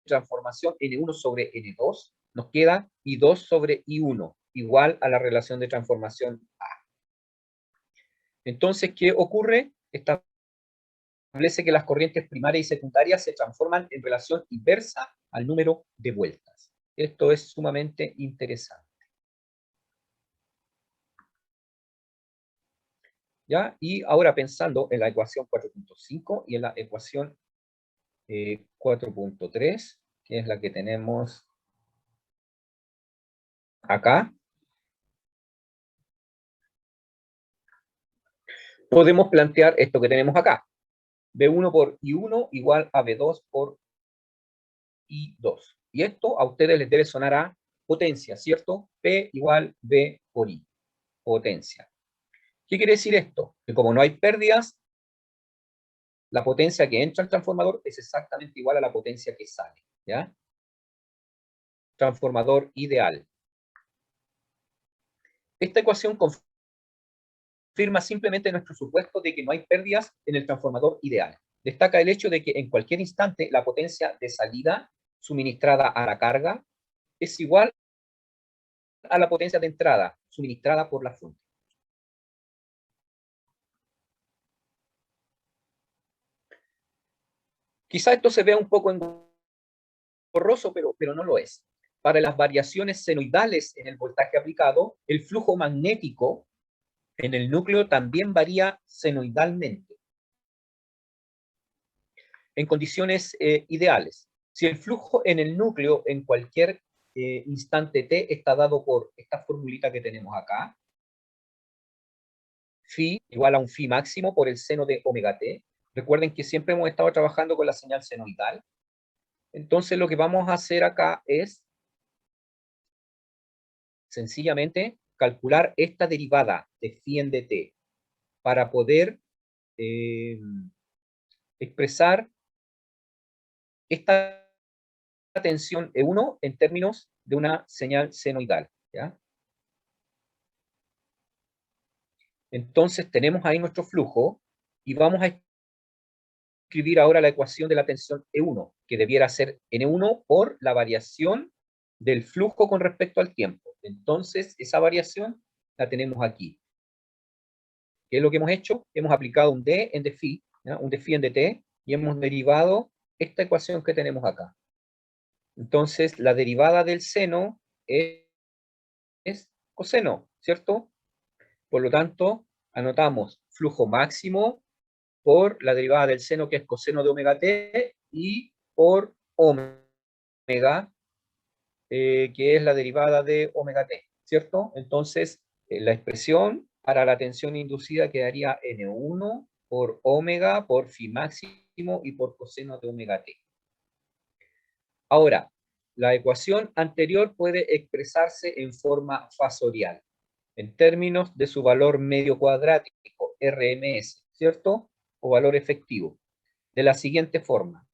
transformación N1 sobre N2, nos queda I2 sobre I1, igual a la relación de transformación A. Entonces, ¿qué ocurre? Establece que las corrientes primarias y secundarias se transforman en relación inversa al número de vueltas. Esto es sumamente interesante. ¿Ya? Y ahora pensando en la ecuación 4.5 y en la ecuación 4.3, que es la que tenemos acá, podemos plantear esto que tenemos acá. B1 por I1 igual a B2 por I2. Y esto a ustedes les debe sonar a potencia, ¿cierto? P igual B por I, potencia. ¿Qué quiere decir esto? Que como no hay pérdidas, la potencia que entra al transformador es exactamente igual a la potencia que sale, ¿ya? Transformador ideal. Esta ecuación confirma simplemente nuestro supuesto de que no hay pérdidas en el transformador ideal. Destaca el hecho de que en cualquier instante la potencia de salida suministrada a la carga es igual a la potencia de entrada suministrada por la fuente. Quizá esto se vea un poco engorroso, pero no lo es. Para las variaciones senoidales en el voltaje aplicado, el flujo magnético en el núcleo también varía senoidalmente en condiciones ideales. Si el flujo en el núcleo en cualquier instante t está dado por esta formulita que tenemos acá, phi igual a un phi máximo por el seno de omega t. Recuerden que siempre hemos estado trabajando con la señal senoidal. Entonces lo que vamos a hacer acá es sencillamente calcular esta derivada de phi en dt para poder expresar esta tensión E1 en términos de una señal senoidal, ¿ya? Entonces tenemos ahí nuestro flujo y vamos a escribir ahora la ecuación de la tensión E1, que debiera ser N1 por la variación del flujo con respecto al tiempo. Entonces esa variación la tenemos aquí. ¿Qué es lo que hemos hecho? Hemos aplicado un D en dφ, ¿ya? Un dφ en dt, y hemos derivado esta ecuación que tenemos acá. Entonces, la derivada del seno es coseno, ¿cierto? Por lo tanto, anotamos flujo máximo por la derivada del seno, que es coseno de omega t, y por omega, que es la derivada de omega t, ¿cierto? Entonces, la expresión para la tensión inducida quedaría N1 por omega por phi máximo y por coseno de omega t. Ahora, la ecuación anterior puede expresarse en forma fasorial, en términos de su valor medio cuadrático, RMS, ¿cierto? O valor efectivo, de la siguiente forma.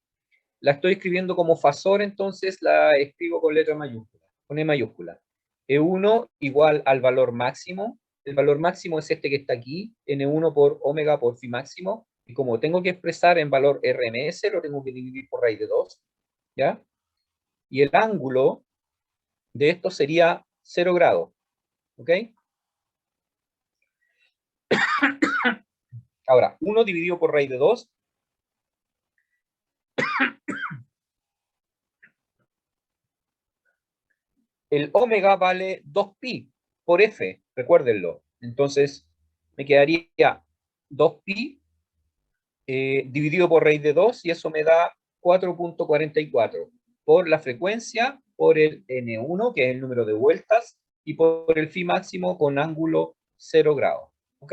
La estoy escribiendo como fasor, entonces la escribo con letra mayúscula, con E mayúscula. E1 igual al valor máximo. El valor máximo es este que está aquí, N1 por omega por phi máximo, y como tengo que expresar en valor RMS, lo tengo que dividir por raíz de 2, ¿ya? Y el ángulo de esto sería 0 grados, ¿ok? Ahora, 1 dividido por raíz de 2, el omega vale 2pi por f, recuérdenlo. Entonces, me quedaría 2pi dividido por raíz de 2, y eso me da 4.44 por la frecuencia, por el N1, que es el número de vueltas, y por el phi máximo con ángulo 0 grados, ¿ok?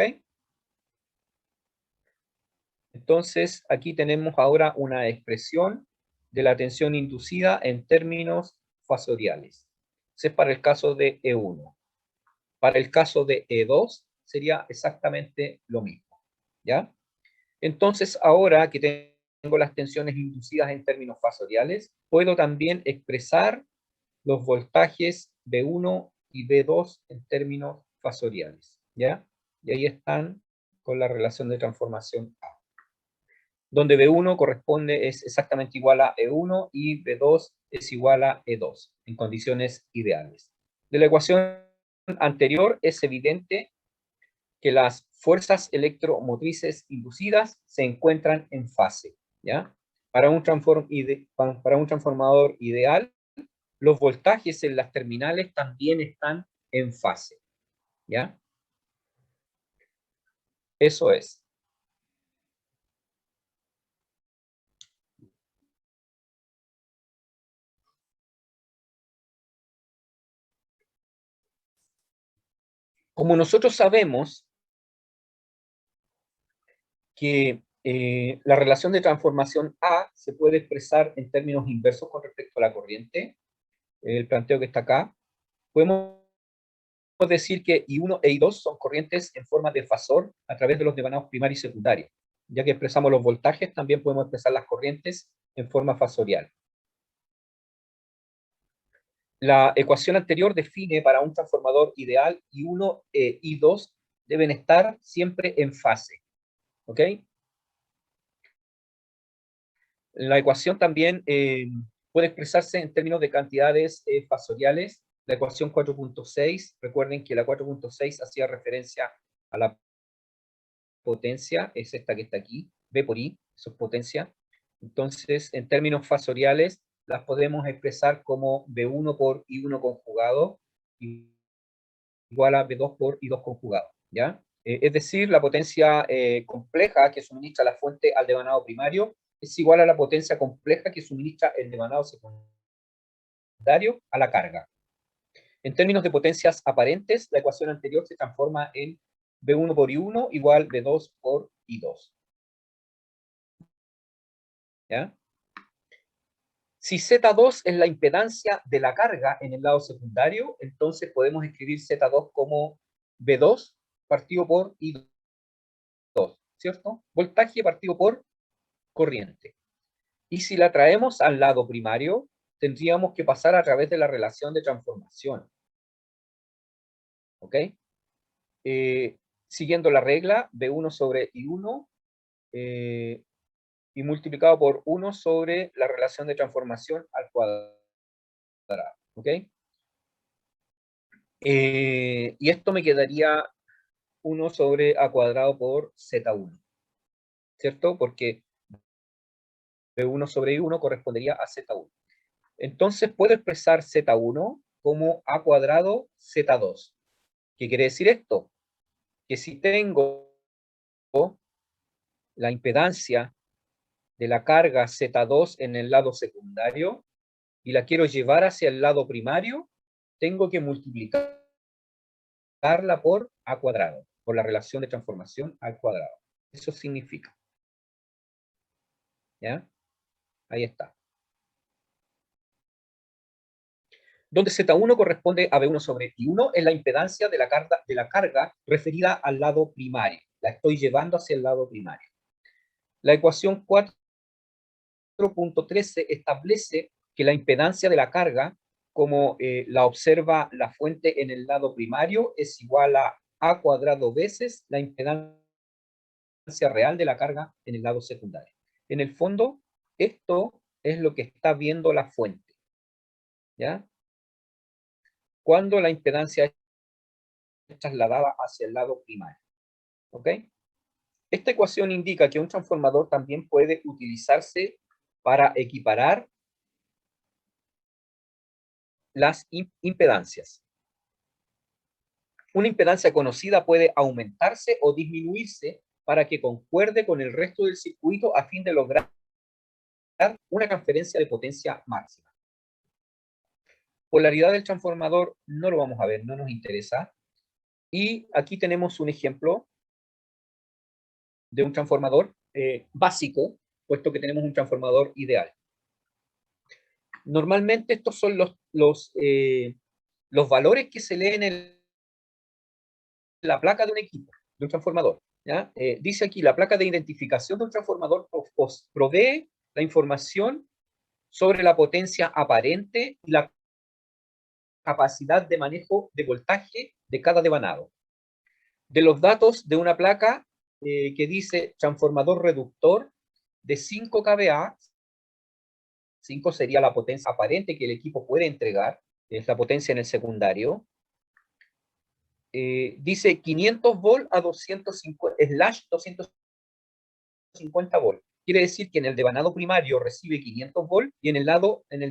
Entonces, aquí tenemos ahora una expresión de la tensión inducida en términos fasoriales. Ese es para el caso de E1. Para el caso de E2 sería exactamente lo mismo, ¿ya? Entonces, ahora que tengo las tensiones inducidas en términos fasoriales, puedo también expresar los voltajes B1 y B2 en términos fasoriales, ¿ya? Y ahí están con la relación de transformación A, donde B1 corresponde, es exactamente igual a E1 y B2 es igual a E2 en condiciones ideales. De la ecuación anterior es evidente que las fuerzas electromotrices inducidas se encuentran en fase, ¿ya? Para un transformador ideal, los voltajes en las terminales también están en fase, ¿ya? Eso es. Como nosotros sabemos que la relación de transformación A se puede expresar en términos inversos con respecto a la corriente, el planteo que está acá, podemos decir que I1 e I2 son corrientes en forma de fasor a través de los devanados primario y secundario. Ya que expresamos los voltajes, también podemos expresar las corrientes en forma fasorial. La ecuación anterior define para un transformador ideal I1 e I2 deben estar siempre en fase, ¿ok? La ecuación también puede expresarse en términos de cantidades fasoriales. La ecuación 4.6, recuerden que la 4.6 hacía referencia a la potencia, es esta que está aquí, V por I, eso es potencia. Entonces, en términos fasoriales, las podemos expresar como B1 por I1 conjugado igual a B2 por I2 conjugado, ¿ya? Es decir, la potencia compleja que suministra la fuente al devanado primario es igual a la potencia compleja que suministra el devanado secundario a la carga. En términos de potencias aparentes, la ecuación anterior se transforma en B1 por I1 igual B2 por I2. ¿Ya? Si Z2 es la impedancia de la carga en el lado secundario, entonces podemos escribir Z2 como B2 partido por I2, ¿cierto? Voltaje partido por corriente. Y si la traemos al lado primario, tendríamos que pasar a través de la relación de transformación. ¿Ok? Siguiendo la regla, B1 sobre I1 y multiplicado por 1 sobre la relación de transformación al cuadrado. ¿Ok? Y esto me quedaría 1 sobre A cuadrado por Z1. ¿Cierto? Porque B1 sobre I1 correspondería a Z1. Entonces puedo expresar Z1 como A cuadrado Z2. ¿Qué quiere decir esto? Que si tengo la impedancia de la carga Z2 en el lado secundario y la quiero llevar hacia el lado primario, tengo que multiplicarla por A cuadrado, por la relación de transformación al cuadrado. Eso significa. ¿Ya? Ahí está. Donde Z1 corresponde a B1 sobre I1 es la impedancia de la carga referida al lado primario. La estoy llevando hacia el lado primario. La ecuación 4.13 establece que la impedancia de la carga, como la observa la fuente en el lado primario, es igual a cuadrado veces la impedancia real de la carga en el lado secundario. En el fondo, esto es lo que está viendo la fuente. ¿Ya? Cuando la impedancia es trasladada hacia el lado primario. ¿Ok? Esta ecuación indica que un transformador también puede utilizarse para equiparar las impedancias. Una impedancia conocida puede aumentarse o disminuirse para que concuerde con el resto del circuito a fin de lograr una transferencia de potencia máxima. Polaridad del transformador no lo vamos a ver, no nos interesa. Y aquí tenemos un ejemplo de un transformador básico, puesto que tenemos un transformador ideal. Normalmente estos son los valores que se leen en la placa de un equipo, de un transformador. ¿Ya? Dice aquí, la placa de identificación de un transformador provee la información sobre la potencia aparente y la capacidad de manejo de voltaje de cada devanado. De los datos de una placa que dice transformador reductor de 5 kVA, 5 sería la potencia aparente que el equipo puede entregar, es la potencia en el secundario. Dice 500 volt a 250 volt. Quiere decir que en el devanado primario recibe 500 volt y en el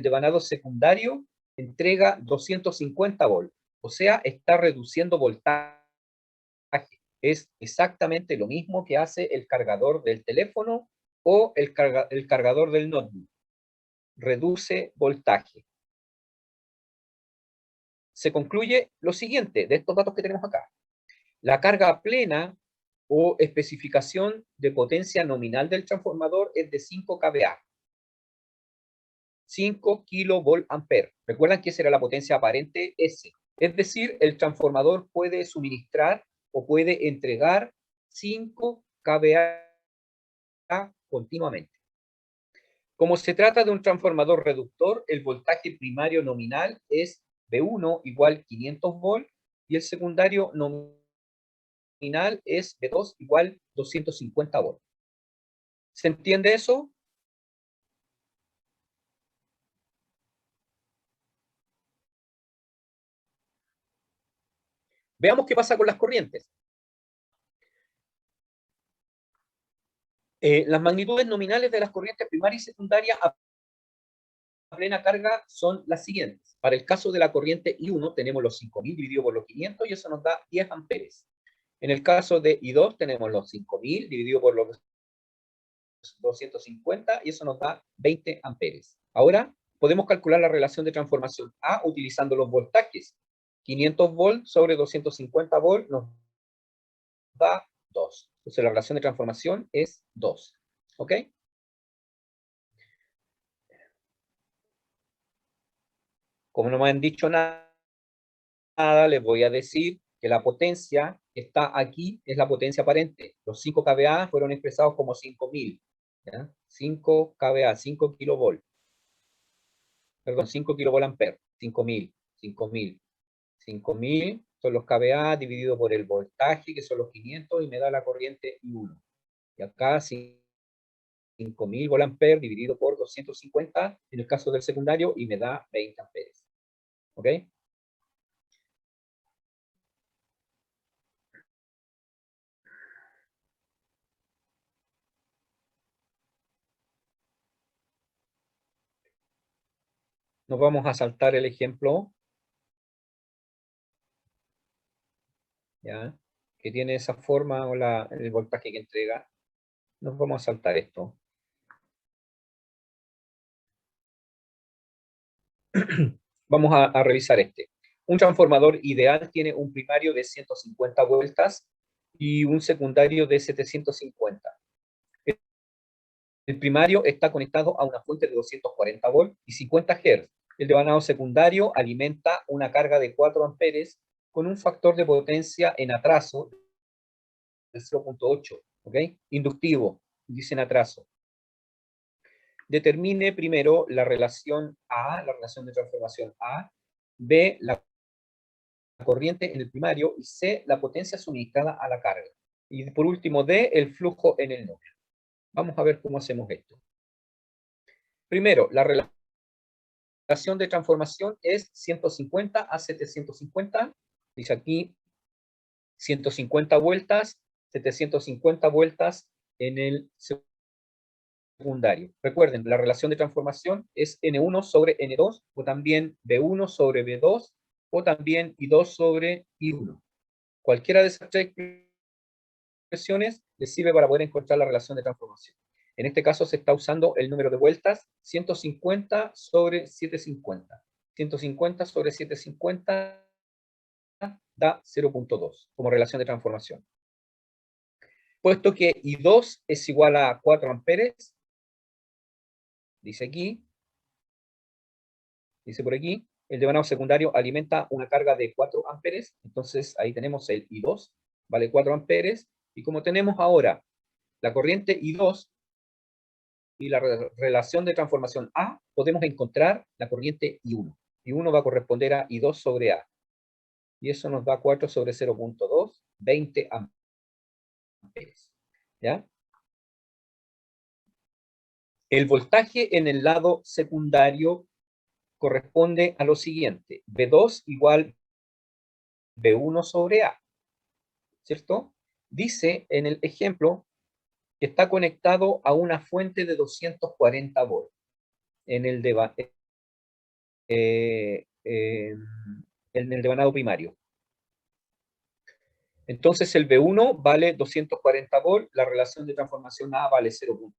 devanado secundario entrega 250 volt. O sea, está reduciendo voltaje. Es exactamente lo mismo que hace el cargador del teléfono o el cargador del notebook. Reduce voltaje. Se concluye lo siguiente de estos datos que tenemos acá. La carga plena o especificación de potencia nominal del transformador es de 5 kVA. 5 kV ampere. Recuerdan que esa era la potencia aparente S. Es decir, el transformador puede suministrar o puede entregar 5 kVA continuamente. Como se trata de un transformador reductor, el voltaje primario nominal es B1 igual 500 volt y el secundario nominal es B2 igual 250 volt. ¿Se entiende eso? Veamos qué pasa con las corrientes. Las magnitudes nominales de las corrientes primaria y secundaria a plena carga son las siguientes. Para el caso de la corriente I1 tenemos los 5.000 dividido por los 500 y eso nos da 10 amperes. En el caso de I2 tenemos los 5.000 dividido por los 250 y eso nos da 20 amperes. Ahora podemos calcular la relación de transformación A utilizando los voltajes. 500 volts sobre 250 volts nos da 2. Entonces la relación de transformación es 2. ¿Ok? Como no me han dicho nada, les voy a decir que la potencia que está aquí es la potencia aparente. Los 5 kVA fueron expresados como 5.000. ¿Ya? 5 kVA, 5 kilovolt. Perdón, 5 kilovolt-ampere. 5.000, 5.000. 5.000 son los kVA dividido por el voltaje, que son los 500, y me da la corriente I1. Y acá 5.000 volt-ampere dividido por 250 en el caso del secundario, y me da 20 amperes. ¿Ok? Nos vamos a saltar el ejemplo, ¿ya? Que tiene esa forma o el voltaje que entrega. Nos vamos a saltar esto. Vamos a revisar este. Un transformador ideal tiene un primario de 150 vueltas y un secundario de 750. El primario está conectado a una fuente de 240 volts y 50 Hz. El devanado secundario alimenta una carga de 4 amperes con un factor de potencia en atraso de 0.8. ¿Ok? Inductivo, dice en atraso. Determine primero la relación A, la relación de transformación A, B, la corriente en el primario, y C, la potencia suministrada a la carga. Y por último, D, el flujo en el núcleo. Vamos a ver cómo hacemos esto. Primero, la relación de transformación es 150 a 750. Dice aquí 150 vueltas, 750 vueltas en el secundario. Recuerden, la relación de transformación es N1 sobre N2, o también B1 sobre B2, o también I2 sobre I1. Cualquiera de esas tres expresiones les sirve para poder encontrar la relación de transformación. En este caso se está usando el número de vueltas 150 sobre 750. 150 sobre 750 da 0.2 como relación de transformación. Puesto que I2 es igual a 4 amperes, dice aquí, dice por aquí, el devanado secundario alimenta una carga de 4 amperes, entonces ahí tenemos el I2, vale 4 amperes, y como tenemos ahora la corriente I2 y la relación de transformación A, podemos encontrar la corriente I1. I1 va a corresponder a I2 sobre A. Y eso nos da 4 sobre 0.2, 20 amperes. ¿Ya? El voltaje en el lado secundario corresponde a lo siguiente. B2 igual B1 sobre A. ¿Cierto? Dice en el ejemplo que está conectado a una fuente de 240 volts en el devanado primario. Entonces el B1 vale 240 volts, la relación de transformación A vale 0.2,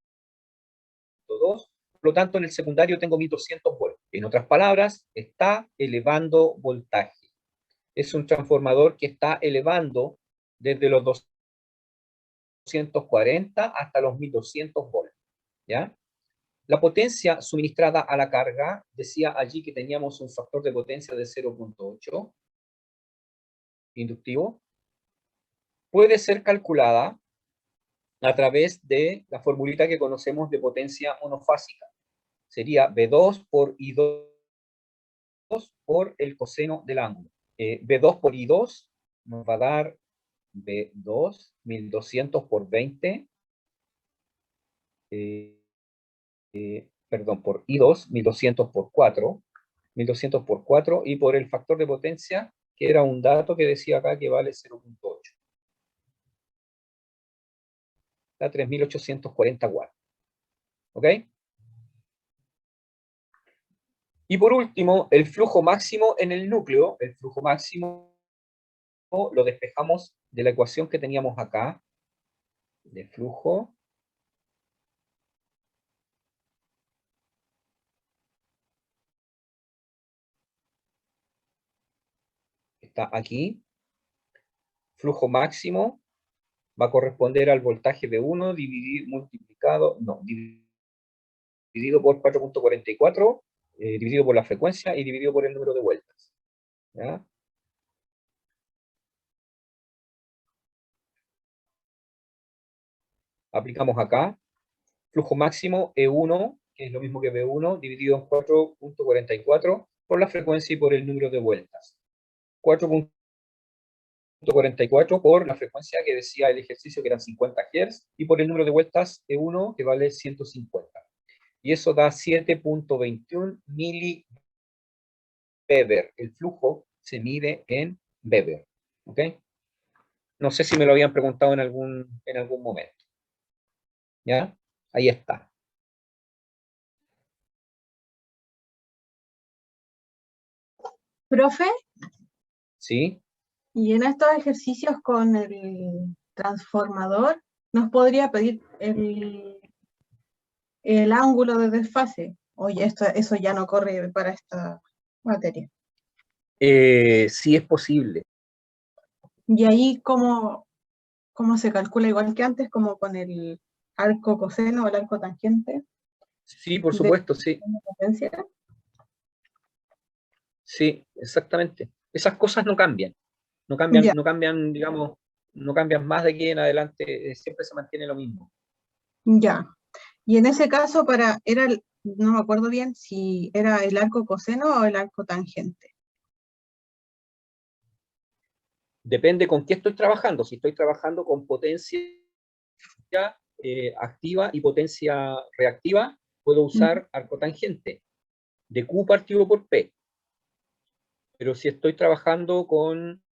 por lo tanto en el secundario tengo 1200 volts. En otras palabras, está elevando voltaje. Es un transformador que está elevando desde los 240 hasta los 1200 volts. ¿Ya? La potencia suministrada a la carga, decía allí que teníamos un factor de potencia de 0.8, inductivo, puede ser calculada a través de la formulita que conocemos de potencia monofásica. Sería B2 por I2 por el coseno del ángulo. B2 por I2 nos va a dar B2, 1200 por 20, perdón, por I2, 1200 por 4, 1200 por 4, y por el factor de potencia, que era un dato que decía acá que vale 0.8. da 3.840 watts. ¿Ok? Y por último, el flujo máximo en el núcleo, el flujo máximo lo despejamos de la ecuación que teníamos acá, de flujo. Está aquí. Flujo máximo va a corresponder al voltaje de 1 dividido por 4.44, dividido por la frecuencia y dividido por el número de vueltas. ¿Ya? Aplicamos acá. Flujo máximo E1, que es lo mismo que V1, dividido en 4.44 por la frecuencia y por el número de vueltas. 4.44 por la frecuencia que decía el ejercicio, que eran 50 Hz, y por el número de vueltas E1, que vale 150. Y eso da 7.21 miliweber. El flujo se mide en Weber. ¿Ok? No sé si me lo habían preguntado en algún momento. ¿Ya? Ahí está. Profe, ¿Sí? y en estos ejercicios con el transformador, ¿nos podría pedir el ángulo de desfase? Oye, eso ya no corre para esta materia. Sí es posible. Y ahí, ¿cómo se calcula igual que antes, como con el arco coseno o el arco tangente Sí, por de supuesto, sí. una potencia? Sí, exactamente. Esas cosas no cambian. No Ya, cambian, digamos, no cambian más de aquí en adelante, siempre se mantiene lo mismo. ya. Y en ese caso, no me acuerdo bien si era el arco coseno o el arco tangente. Depende con qué estoy trabajando. Si estoy trabajando con potencia activa y potencia reactiva, puedo usar arco tangente de Q partido por P. Pero si estoy trabajando con,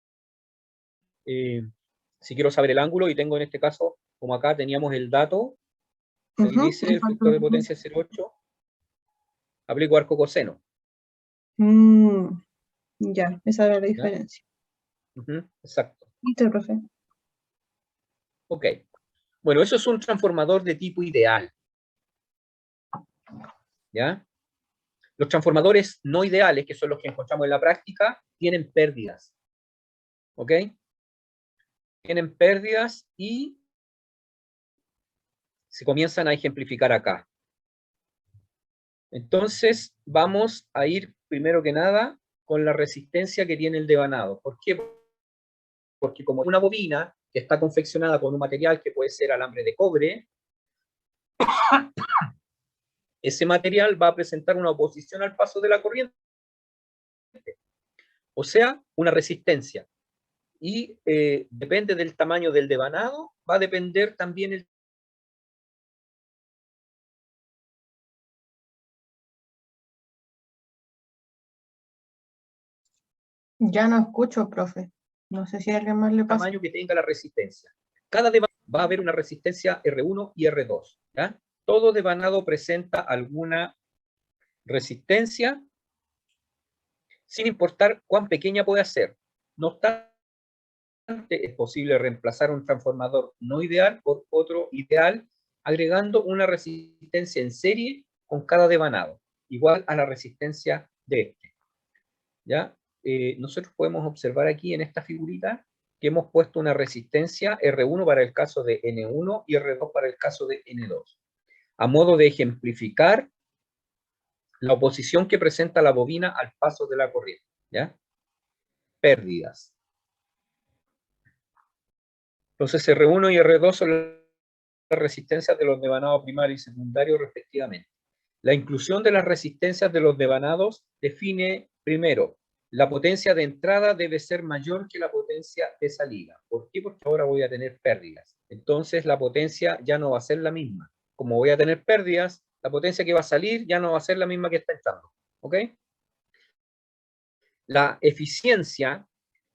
si quiero saber el ángulo, y tengo en este caso, como acá teníamos el dato, ahí Ujú, dice el factor de potencia 0,8, aplico arco coseno. Ya, esa era la ¿Ya? diferencia. Exacto. Listo, profe. Ok. Bueno, eso es un transformador de tipo ideal. ¿Ya? Los transformadores no ideales, que son los que encontramos en la práctica, tienen pérdidas. ¿Ok? Tienen pérdidas y se comienzan a ejemplificar acá. Entonces, vamos a ir primero que nada con la resistencia que tiene el devanado. ¿Por qué? Porque como una bobina que está confeccionada con un material que puede ser alambre de cobre, ese material va a presentar una oposición al paso de la corriente, o sea, una resistencia. Y depende del tamaño del devanado, va a depender también el... Ya no escucho, profe. No sé si a alguien más le pasa. tamaño que tenga la resistencia. Cada devanado va a haber una resistencia R1 y R2. ¿Ya? Todo devanado presenta alguna resistencia, sin importar cuán pequeña pueda ser. No obstante, es posible reemplazar un transformador no ideal por otro ideal, agregando una resistencia en serie con cada devanado, igual a la resistencia de este. ¿Ya? Nosotros podemos observar aquí en esta figurita que hemos puesto una resistencia R1 para el caso de N1 y R2 para el caso de N2, a modo de ejemplificar la oposición que presenta la bobina al paso de la corriente. ¿Ya? Pérdidas. Entonces R1 y R2 son las resistencias de los devanados primario y secundario respectivamente. La inclusión de las resistencias de los devanados define, primero, la potencia de entrada debe ser mayor que la potencia de salida. ¿Por qué? Porque ahora voy a tener pérdidas. Entonces la potencia ya no va a ser la misma. Como voy a tener pérdidas, la potencia que va a salir ya no va a ser la misma que está entrando. ¿Ok? La eficiencia,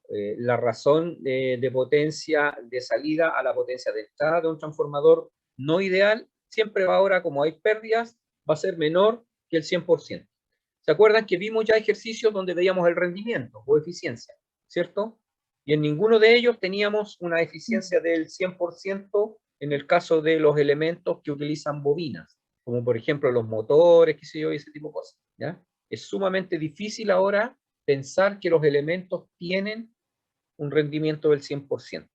la razón de potencia de salida a la potencia de entrada de un transformador no ideal, siempre va ahora, como hay pérdidas, va a ser menor que el 100%. ¿Se acuerdan que vimos ya ejercicios donde veíamos el rendimiento o eficiencia, cierto? Y en ninguno de ellos teníamos una eficiencia del 100% en el caso de los elementos que utilizan bobinas, como por ejemplo los motores, qué sé yo, y ese tipo de cosas, ¿ya? Es sumamente difícil ahora pensar que los elementos tienen un rendimiento del 100%.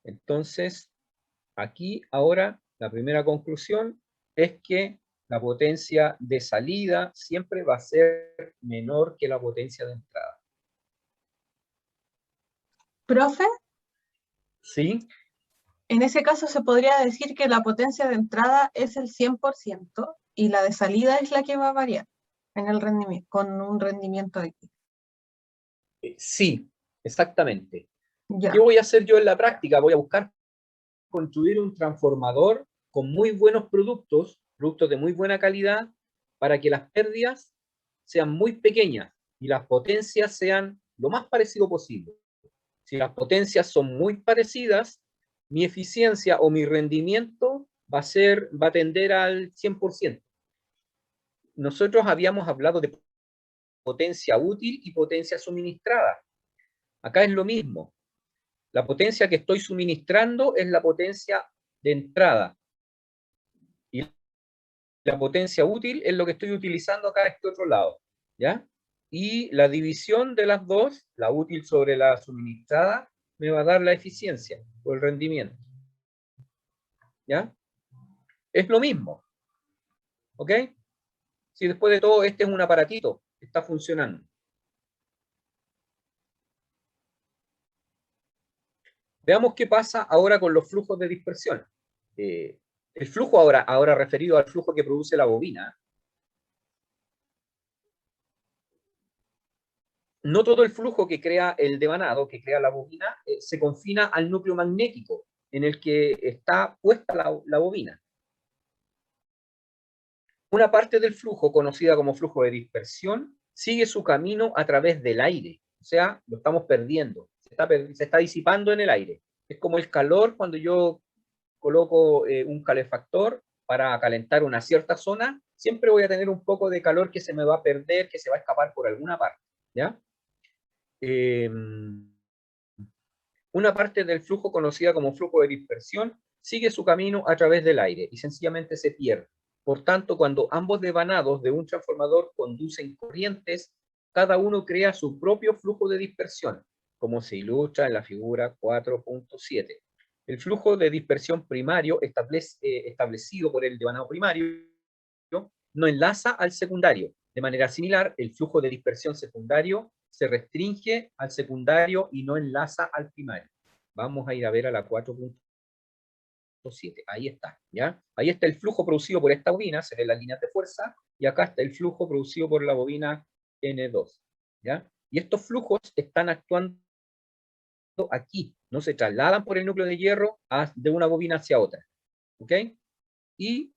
Entonces, aquí ahora la primera conclusión es que la potencia de salida siempre va a ser menor que la potencia de entrada. Profe, ¿Sí? en ese caso se podría decir que la potencia de entrada es el 100% y la de salida es la que va a variar en el rendimiento, con un rendimiento X. Sí, exactamente. Ya, ¿Qué voy a hacer yo en la práctica? Voy a buscar construir un transformador con muy buenos productos, productos de muy buena calidad, para que las pérdidas sean muy pequeñas y las potencias sean lo más parecido posible. Si las potencias son muy parecidas, mi eficiencia o mi rendimiento va a tender al 100%. Nosotros habíamos hablado de potencia útil y potencia suministrada. Acá es lo mismo. La potencia que estoy suministrando es la potencia de entrada. Y la potencia útil es lo que estoy utilizando acá a este otro lado. ¿Ya? Y la división de las dos, la útil sobre la suministrada, me va a dar la eficiencia o el rendimiento. ¿Ya? Es lo mismo. ¿Ok? Si después de todo este es un aparatito que está funcionando. Veamos qué pasa ahora con los flujos de dispersión. El flujo ahora referido al flujo que produce la bobina. No todo el flujo que crea el devanado, que crea la bobina, se confina al núcleo magnético en el que está puesta la bobina. Una parte del flujo, conocida como flujo de dispersión, sigue su camino a través del aire. O sea, lo estamos perdiendo. Se está disipando en el aire. Es como el calor cuando yo coloco un calefactor para calentar una cierta zona, siempre voy a tener un poco de calor que se me va a perder, que se va a escapar por alguna parte. ¿Ya? Una parte del flujo conocida como flujo de dispersión sigue su camino a través del aire y sencillamente se pierde. Por tanto, cuando ambos devanados de un transformador conducen corrientes, cada uno crea su propio flujo de dispersión, como se ilustra en la figura 4.7. El flujo de dispersión primario establecido por el devanado primario no enlaza al secundario. De manera similar, el flujo de dispersión secundario se restringe al secundario y no enlaza al primario. Vamos a ir a ver a la 4.7. Ahí está, ¿ya? Ahí está el flujo producido por esta bobina, se ven las líneas de fuerza, y acá está el flujo producido por la bobina N2, ¿ya? Y estos flujos están actuando aquí, no se trasladan por el núcleo de hierro de una bobina hacia otra, ¿ok? Y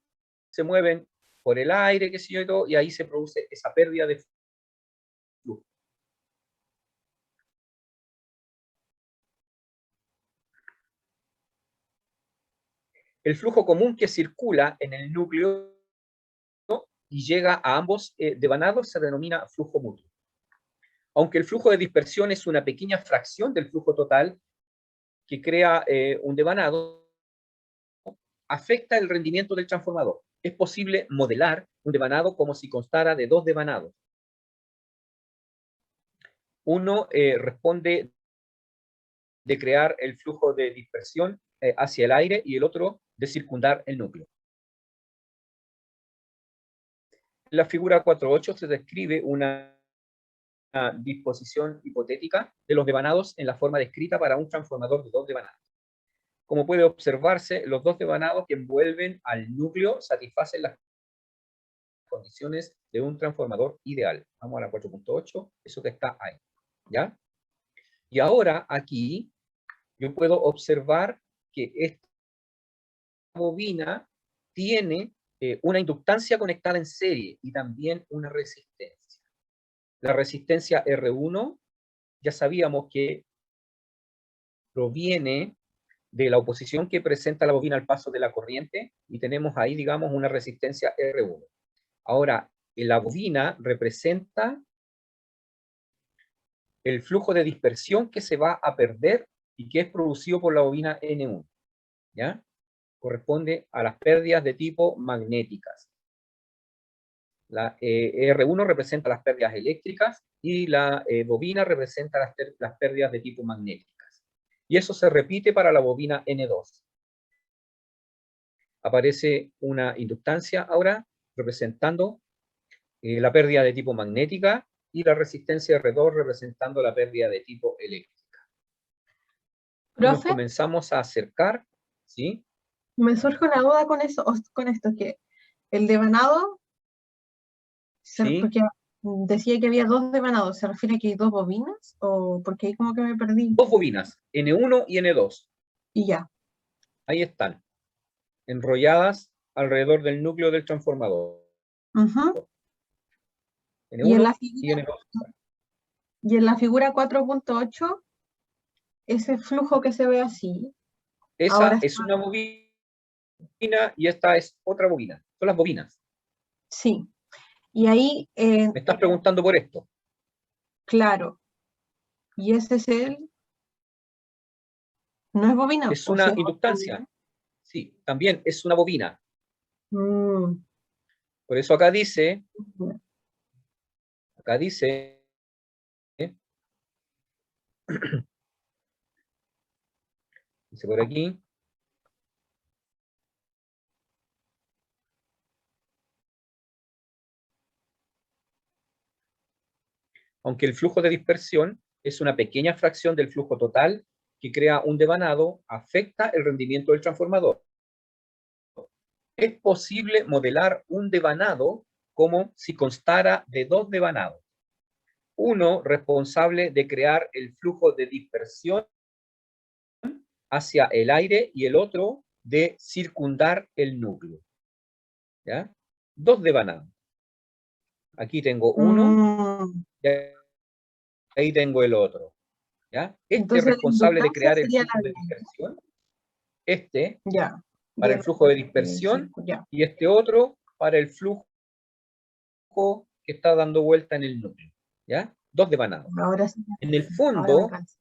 se mueven por el aire, qué sé yo, y todo, y ahí se produce esa pérdida de flujo. El flujo común que circula en el núcleo y llega a ambos devanados se denomina flujo mutuo. Aunque el flujo de dispersión es una pequeña fracción del flujo total que crea un devanado, afecta el rendimiento del transformador. Es posible modelar un devanado como si constara de dos devanados. Uno responde de crear el flujo de dispersión hacia el aire y el otro de circundar el núcleo. En la figura 4.8 se describe una disposición hipotética de los devanados en la forma descrita para un transformador de dos devanados. Como puede observarse, los dos devanados que envuelven al núcleo satisfacen las condiciones de un transformador ideal. Vamos a la 4.8, eso que está ahí, ¿ya? Y ahora aquí yo puedo observar que esta bobina tiene una inductancia conectada en serie y también una resistencia. La resistencia R1 ya sabíamos que proviene de la oposición que presenta la bobina al paso de la corriente, y tenemos ahí, digamos, una resistencia R1. Ahora, la bobina representa el flujo de dispersión que se va a perder y que es producido por la bobina N1, ¿ya? Corresponde a las pérdidas de tipo magnéticas. La R1 representa las pérdidas eléctricas y la bobina representa las pérdidas de tipo magnéticas. Y eso se repite para la bobina N2. Aparece una inductancia ahora representando la pérdida de tipo magnética y la resistencia R2 representando la pérdida de tipo eléctrica. Nos Profe, comenzamos a acercar, ¿sí? me surge una duda con eso, con esto, que el devanado, Sí. porque decía que había dos devanados, ¿se refiere a que hay dos bobinas? ¿O porque ahí como que me perdí? Dos bobinas, N1 y N2. Y ya. Ahí están, enrolladas alrededor del núcleo del transformador. Ujú. N1 y N2. Y en la figura 4.8, ese flujo que se ve así, Esa ahora es una bobina y esta es otra bobina. Son las bobinas. sí. Y ahí, Me estás preguntando por esto. claro. Y ese es el... ¿No es bobina? Es ¿O una sí es inductancia. Sí, también es una bobina. bobina? Por eso acá dice, dice por aquí, aunque el flujo de dispersión es una pequeña fracción del flujo total que crea un devanado, afecta el rendimiento del transformador. Es posible modelar un devanado como si constara de dos devanados. Uno responsable de crear el flujo de dispersión hacia el aire y el otro de circundar el núcleo. ¿Ya? Dos devanados. Aquí tengo uno y ahí tengo el otro. ¿Ya? Este Entonces, es responsable de la crear el sería flujo de dispersión. Este ya. para el flujo de dispersión y este otro para el flujo que está dando vuelta en el núcleo. ¿Ya? Dos devanados. Ahora sí. En el Ahora me fondo, canso.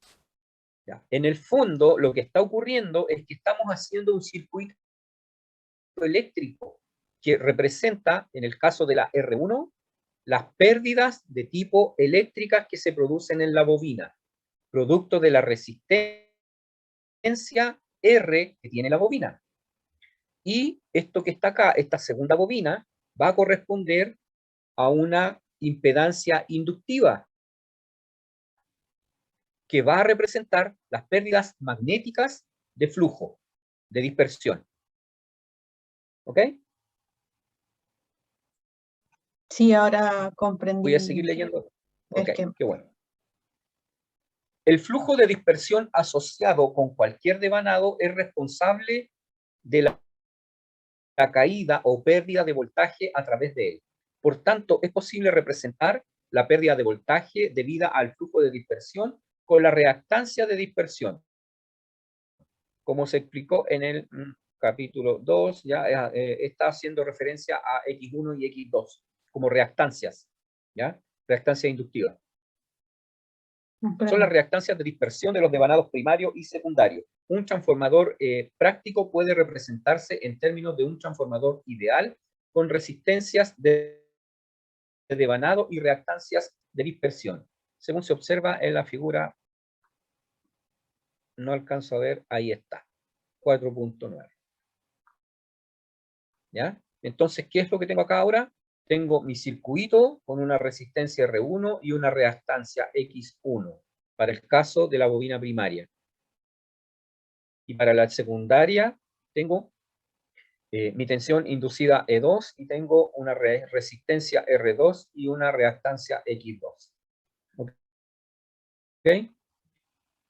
en el fondo, lo que está ocurriendo es que estamos haciendo un circuito eléctrico que representa, en el caso de la R1, las pérdidas de tipo eléctricas que se producen en la bobina, producto de la resistencia R que tiene la bobina. Y esto que está acá, esta segunda bobina, va a corresponder a una impedancia inductiva que va a representar las pérdidas magnéticas de flujo, de dispersión. ¿Ok? Sí, ahora comprendí. Voy a seguir leyendo. Ok, que... qué bueno. El flujo de dispersión asociado con cualquier devanado es responsable de la caída o pérdida de voltaje a través de él. Por tanto, es posible representar la pérdida de voltaje debida al flujo de dispersión con la reactancia de dispersión, como se explicó en el capítulo 2, ya está haciendo referencia a X1 y X2 como reactancias, ¿ya? Reactancia inductiva. Son las reactancias de dispersión de los devanados primarios y secundarios. Un transformador práctico puede representarse en términos de un transformador ideal con resistencias de devanado y reactancias de dispersión. Según se observa en la figura, no alcanzo a ver, ahí está, 4.9. ¿Ya? Entonces, ¿qué es lo que tengo acá ahora? Tengo mi circuito con una resistencia R1 y una reactancia X1 para el caso de la bobina primaria. Y para la secundaria tengo mi tensión inducida E2 y tengo una resistencia R2 y una reactancia X2. ¿Ok?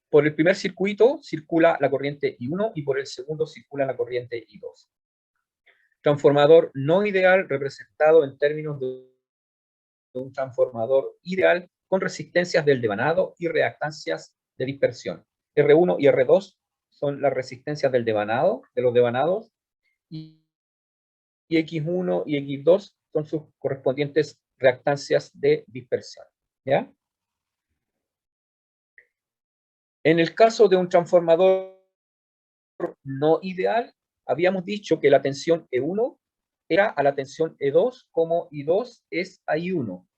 Por el primer circuito circula la corriente I1 y por el segundo circula la corriente I2. Transformador no ideal representado en términos de un transformador ideal con resistencias del devanado y reactancias de dispersión. R1 y R2 son las resistencias del devanado, de los devanados, y X1 y X2 son sus correspondientes reactancias de dispersión, ¿ya? En el caso de un transformador no ideal, habíamos dicho que la tensión E1 era a la tensión E2 como I2 es a I1,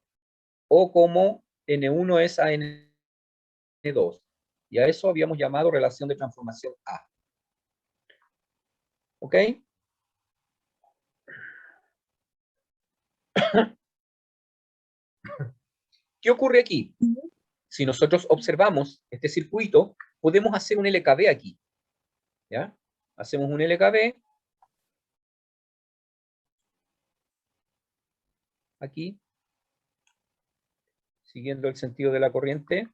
o como N1 es a N2. Y a eso habíamos llamado relación de transformación A. ¿Ok? ¿Qué ocurre aquí? Si nosotros observamos este circuito, podemos hacer un LKB aquí. ¿Ya? Hacemos un LKB. Aquí. Siguiendo el sentido de la corriente.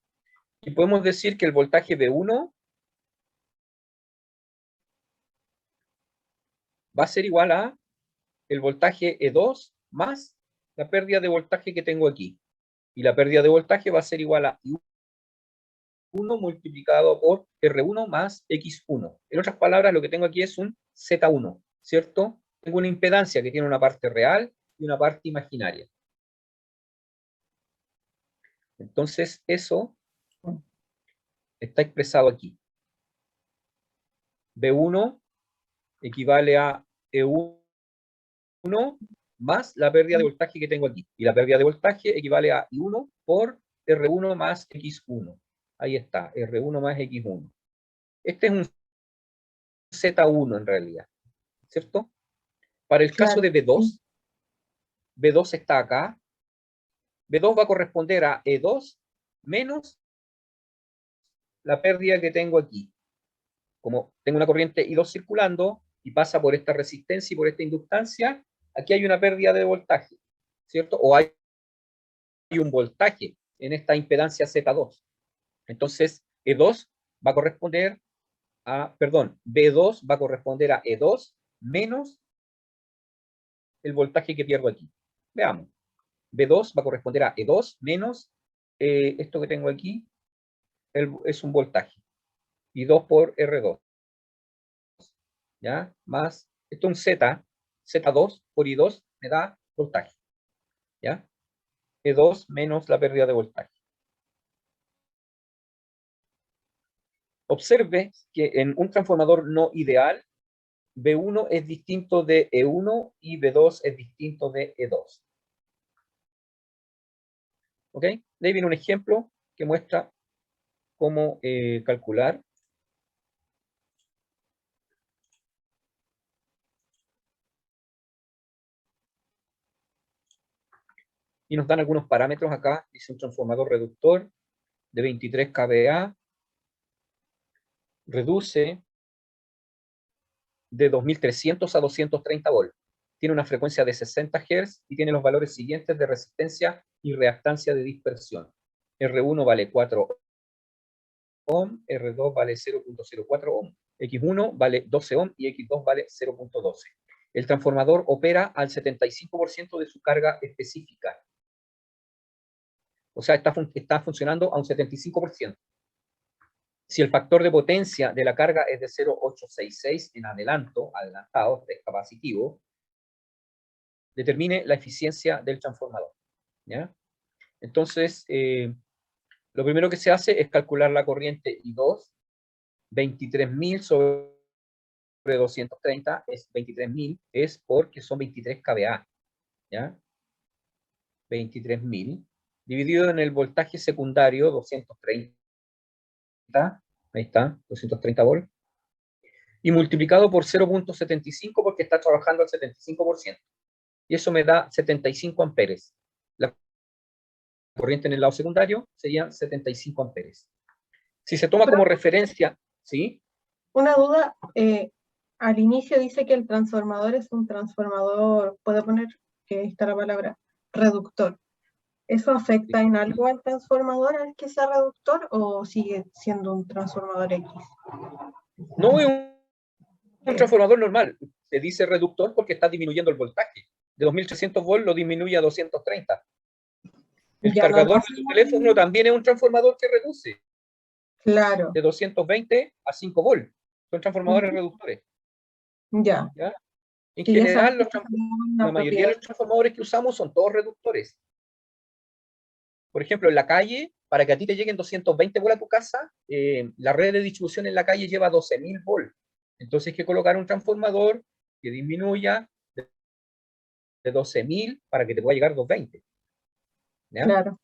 Y podemos decir que el voltaje B1 va a ser igual a el voltaje E2 más la pérdida de voltaje que tengo aquí. Y la pérdida de voltaje va a ser igual a I1 multiplicado por R1 más X1. En otras palabras, lo que tengo aquí es un Z1, ¿cierto? Tengo una impedancia que tiene una parte real y una parte imaginaria. Entonces, eso está expresado aquí. B1 equivale a E1 más la pérdida de voltaje que tengo aquí. Y la pérdida de voltaje equivale a I1 por R1 más X1. Ahí está, R1 más X1. Este es un Z1 en realidad, ¿cierto? Para el caso de B2, B2 está acá. B2 va a corresponder a E2 menos la pérdida que tengo aquí. Como tengo una corriente I2 circulando y pasa por esta resistencia y por esta inductancia, aquí hay una pérdida de voltaje, ¿cierto? O hay un voltaje en esta impedancia Z2. Entonces, E2 va a corresponder a, perdón, B2 va a corresponder a E2 menos el voltaje que pierdo aquí. Veamos. B2 va a corresponder a E2 menos esto que tengo aquí, es un voltaje. Y 2 por R2. ¿Ya? Más, esto es un Z, Z2 por I2 me da voltaje. ¿Ya? E2 menos la pérdida de voltaje. Observe que en un transformador no ideal, B1 es distinto de E1 y B2 es distinto de E2. ¿Ok? De ahí viene un ejemplo que muestra cómo calcular. Y nos dan algunos parámetros acá. Dice un transformador reductor de 23 kVA. Reduce de 2300 a 230 volts. Tiene una frecuencia de 60 Hz y tiene los valores siguientes de resistencia y reactancia de dispersión. R1 vale 4 ohm, R2 vale 0.04 ohm, X1 vale 12 ohm y X2 vale 0.12. El transformador opera al 75% de su carga específica. O sea, está funcionando a un 75%. Si el factor de potencia de la carga es de 0.866 en adelantado, es capacitivo, determine la eficiencia del transformador. ¿Ya? Entonces, lo primero que se hace es calcular la corriente I2, 23.000 sobre 230 es 23.000, es porque son 23 kVA. ¿Ya? 23.000, dividido en el voltaje secundario, 230, ahí está, 230 volts, y multiplicado por 0.75 porque está trabajando al 75%. Y eso me da 75 amperes. La corriente en el lado secundario serían 75 amperes. Si se toma como referencia, ¿sí? Una duda, al inicio dice que el transformador es un transformador, puedo poner que está la palabra, reductor. ¿Eso afecta en algo al transformador al que sea reductor o sigue siendo un transformador X? No es un transformador normal. Se dice reductor porque está disminuyendo el voltaje. De 2300 volts lo disminuye a 230. El cargador de tu teléfono también es un transformador que reduce. Claro. De 220 a 5 volts. Son transformadores Ujú. reductores. Ya. ¿Ya? En Que ya general, sabemos que tenemos una la mayoría de los transformadores que usamos son todos reductores. Por ejemplo, en la calle, para que a ti te lleguen 220 volts a tu casa, la red de distribución en la calle lleva 12.000 volts. Entonces hay que colocar un transformador que disminuya de 12.000 para que te pueda llegar 220. ¿Ya? Claro,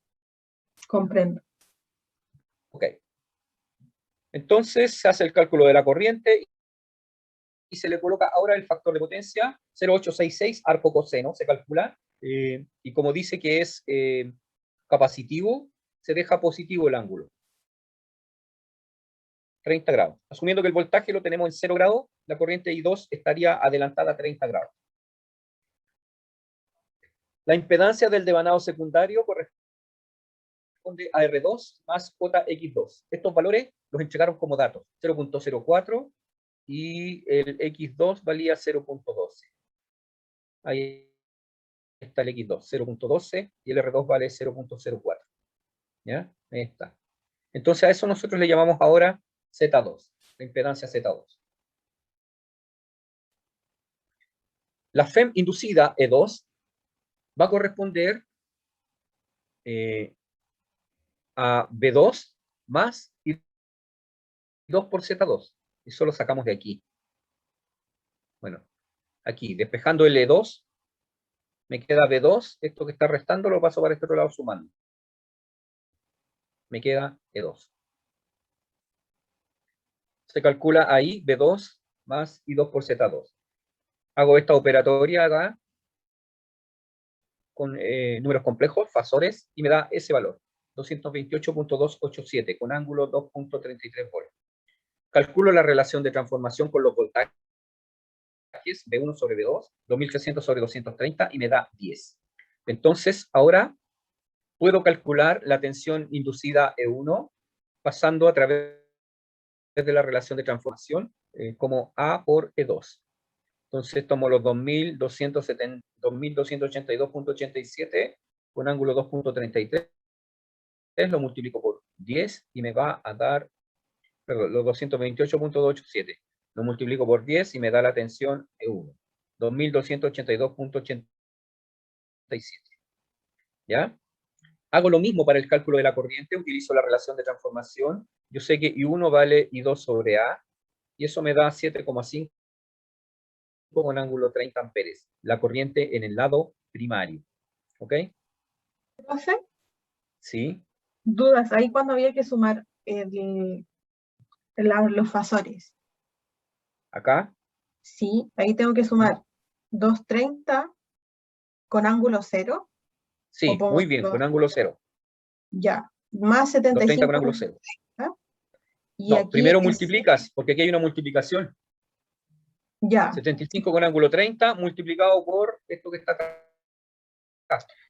comprendo. Ok. Entonces se hace el cálculo de la corriente y se le coloca ahora el factor de potencia 0,866 arco coseno, se calcula, y como dice que es capacitivo, se deja positivo el ángulo. 30 grados. Asumiendo que el voltaje lo tenemos en 0 grados, la corriente I2 estaría adelantada a 30 grados. La impedancia del devanado secundario corresponde a R2 más JX2. Estos valores los entregaron como datos, 0,04 y el X2 valía 0,12. Ahí está el X2, 0,12 y el R2 vale 0,04. ¿Ya? Ahí está. Entonces a eso nosotros le llamamos ahora Z2, la impedancia Z2. La FEM inducida E2 va a corresponder a B2 más I2 por Z2. Eso lo sacamos de aquí. Bueno, aquí, despejando el E2, me queda B2, esto que está restando lo paso para este otro lado sumando. Me queda E2. Se calcula ahí B2 más I2 por Z2. Hago esta operatoria acá con números complejos, fasores, y me da ese valor, 228.287, con ángulo 2.33 volts. Calculo la relación de transformación con los voltajes, B1 sobre B2, 2300 sobre 230, y me da 10. Entonces, ahora puedo calcular la tensión inducida E1 pasando a través de la relación de transformación como A por E2. Entonces tomo los 2282.87 con ángulo 2.33, lo multiplico por 10 y me va a dar, perdón, los 228.287. Lo multiplico por 10 y me da la tensión E1, 2282.87. ¿Ya? Hago lo mismo para el cálculo de la corriente, utilizo la relación de transformación. Yo sé que I1 vale I2 sobre A, y eso me da 7,5 con ángulo 30 amperes. La corriente en el lado primario. ¿Ok? Profe, Sí. dudas, ahí cuando había que sumar los fasores. Acá. Sí, ahí tengo que sumar 230 con ángulo 0. Sí, muy bien, con ángulo 0. Ya, más 230 con 75 ángulo con 0. 30. Y No, aquí primero es, multiplicas, porque aquí hay una multiplicación. ya, 75 con ángulo 30 multiplicado por esto que está acá.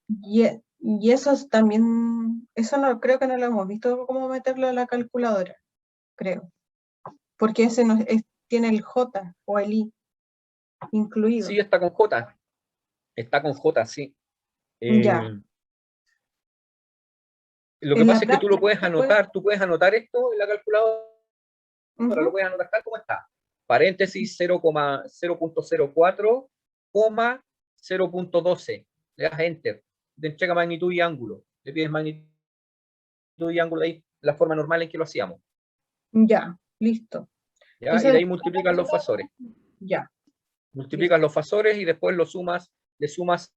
y eso también, eso no creo que no lo hemos visto cómo meterlo a la calculadora, creo. Porque ese no, tiene el J o el I incluido. Sí, está con J. Está con J, sí. Ya. Lo que En la pasa es que tú lo práctica, puedes anotar, tú puedes anotar esto en la calculadora, lo puedes anotar tal como está. Paréntesis 0,004, 0.12. Le das Enter. Te entrega magnitud y ángulo. Le pides magnitud y ángulo ahí, la forma normal en que lo hacíamos. ya, listo. ¿Ya? Entonces, Y de ahí multiplicas los fasores. ya, Multiplicas los fasores y después lo sumas, le sumas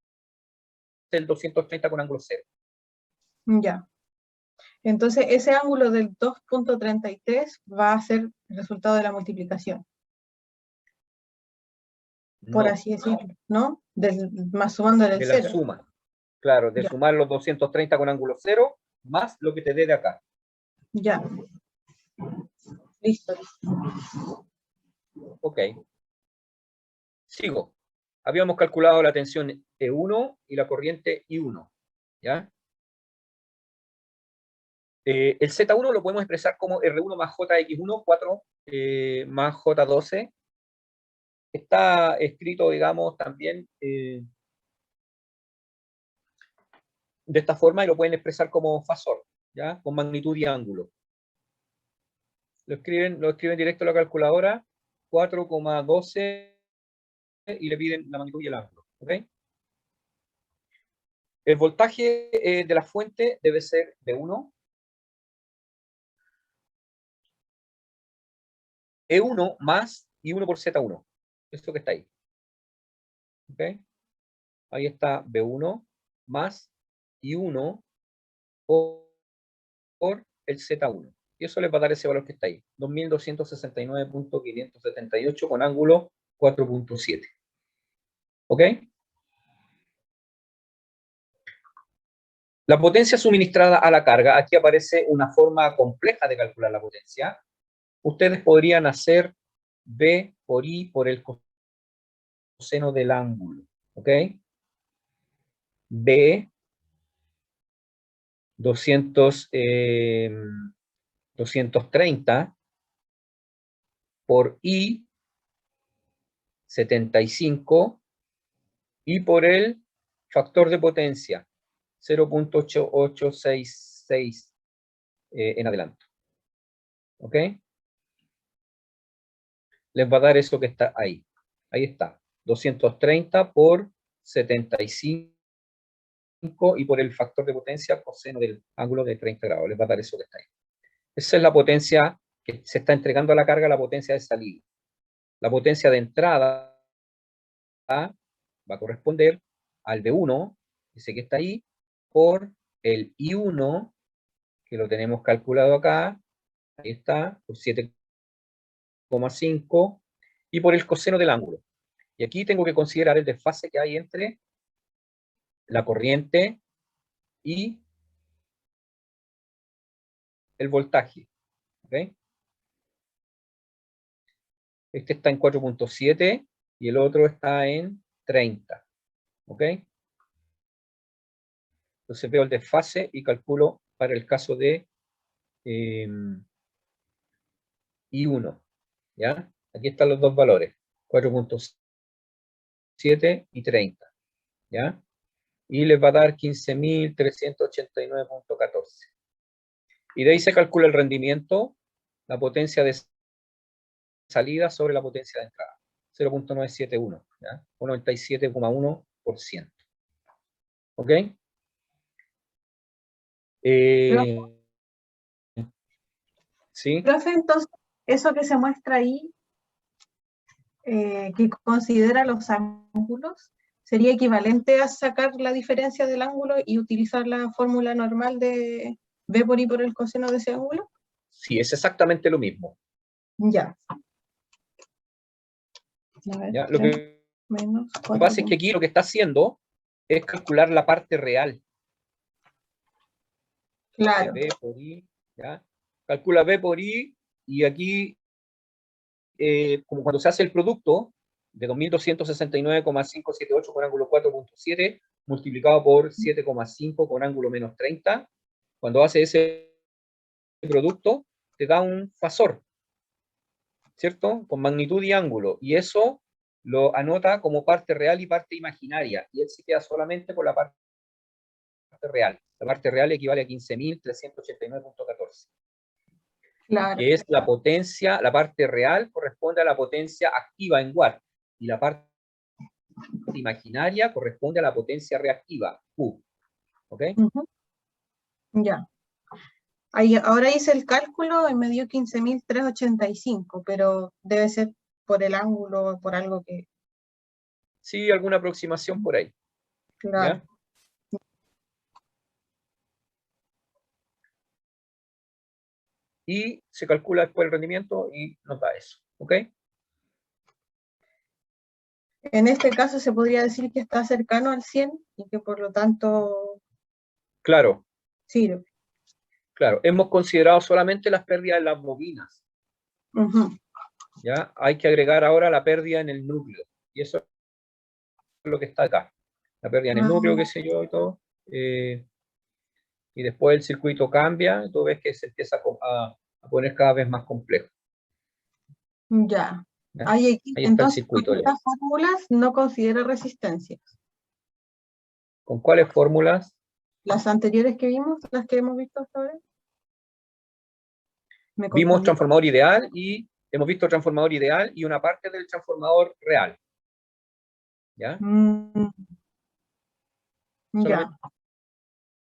el 230 con ángulo 0. ya. Entonces, ese ángulo del 2.33 va a ser el resultado de la multiplicación, por No, así decirlo, ¿no? Más sumándole el de la 0. suma. Claro, de Ya, sumar los 230 con ángulo 0 más lo que te dé de acá. ya. Listo. Ok. Sigo. Habíamos calculado la tensión E1 y la corriente I1. ¿Ya? El Z1 lo podemos expresar como R1 más JX1, 4 más J12. Está escrito, digamos, también de esta forma y lo pueden expresar como fasor, ¿ya? Con magnitud y ángulo. Lo escriben directo a la calculadora 4,12 y le piden la magnitud y el ángulo. ¿Ok? El voltaje de la fuente debe ser de 1. E1 más I1 por Z1. Esto que está ahí. ¿Ok? Ahí está B1 más I1 por el Z1. Y eso les va a dar ese valor que está ahí. 2269.578 con ángulo 4.7. ¿Ok? La potencia suministrada a la carga. Aquí aparece una forma compleja de calcular la potencia. Ustedes podrían hacer B por I por el coseno del ángulo. ¿Ok? B 230 por I 75 y por el factor de potencia 0.8866 en adelante. ¿Ok? Les va a dar eso que está ahí. Ahí está. 230 por 75 y por el factor de potencia coseno del ángulo de 30 grados. Les va a dar eso que está ahí. Esa es la potencia que se está entregando a la carga, la potencia de salida. La potencia de entrada va a corresponder al B1, ese que está ahí, por el I1, que lo tenemos calculado acá, ahí está, por 7,5, y por el coseno del ángulo. Y aquí tengo que considerar el desfase que hay entre la corriente y el voltaje. ¿Okay? Este está en 4.7 y el otro está en 30. ¿Ok? Entonces veo el desfase y calculo para el caso de I1. ¿Ya? Aquí están los dos valores, 4.7 y 30. ¿Ya? Y les va a dar 15.389.14. Y de ahí se calcula el rendimiento, la potencia de salida sobre la potencia de entrada. 0.971, ¿ya? O 97,1%. ¿Ok? ¿Sí? Profe, entonces, eso que se muestra ahí, que considera los ángulos, ¿sería equivalente a sacar la diferencia del ángulo y utilizar la fórmula normal de B por I por el coseno de ese ángulo? Sí, es exactamente lo mismo. Ya. A ver, ¿Ya? Lo 3 que menos pasa es que aquí lo que está haciendo es calcular la parte real. Claro. B por I, ¿ya? Calcula B por I y aquí, como cuando se hace el producto de 2269,578 con ángulo 4.7 multiplicado por 7,5 con ángulo menos 30, cuando hace ese producto te da un fasor, ¿cierto? Con magnitud y ángulo, y eso lo anota como parte real y parte imaginaria, y él se queda solamente con la parte real. La parte real equivale a 15.389.14. Claro. Que es la potencia, la parte real corresponde a la potencia activa en watt, y la parte imaginaria corresponde a la potencia reactiva, Q. ¿Ok? Ujú. Ya. Ahí, ahora hice el cálculo y me dio 15.385, pero debe ser por el ángulo, por algo que... Sí, alguna aproximación por ahí. Claro. ¿Ya? Y se calcula después el rendimiento y nos da eso. ¿Ok? En este caso se podría decir que está cercano al 100 y que por lo tanto Claro, sirve. claro. Hemos considerado solamente las pérdidas en las bobinas. Ujú. ¿Ya? Hay que agregar ahora la pérdida en el núcleo. Y eso es lo que está acá. La pérdida en el núcleo, qué sé yo, y todo. Y después el circuito cambia, y tú ves que se empieza a poner cada vez más complejo. Ya. ¿Ya? Ahí Ahí está el entonces, con circuito. estas fórmulas no considera resistencias. ¿Con cuáles fórmulas? Las anteriores que vimos, las que hemos visto hasta ahora. Me Vimos confundí. transformador ideal y hemos visto el transformador ideal y una parte del transformador real. ¿Ya? Mm, ya,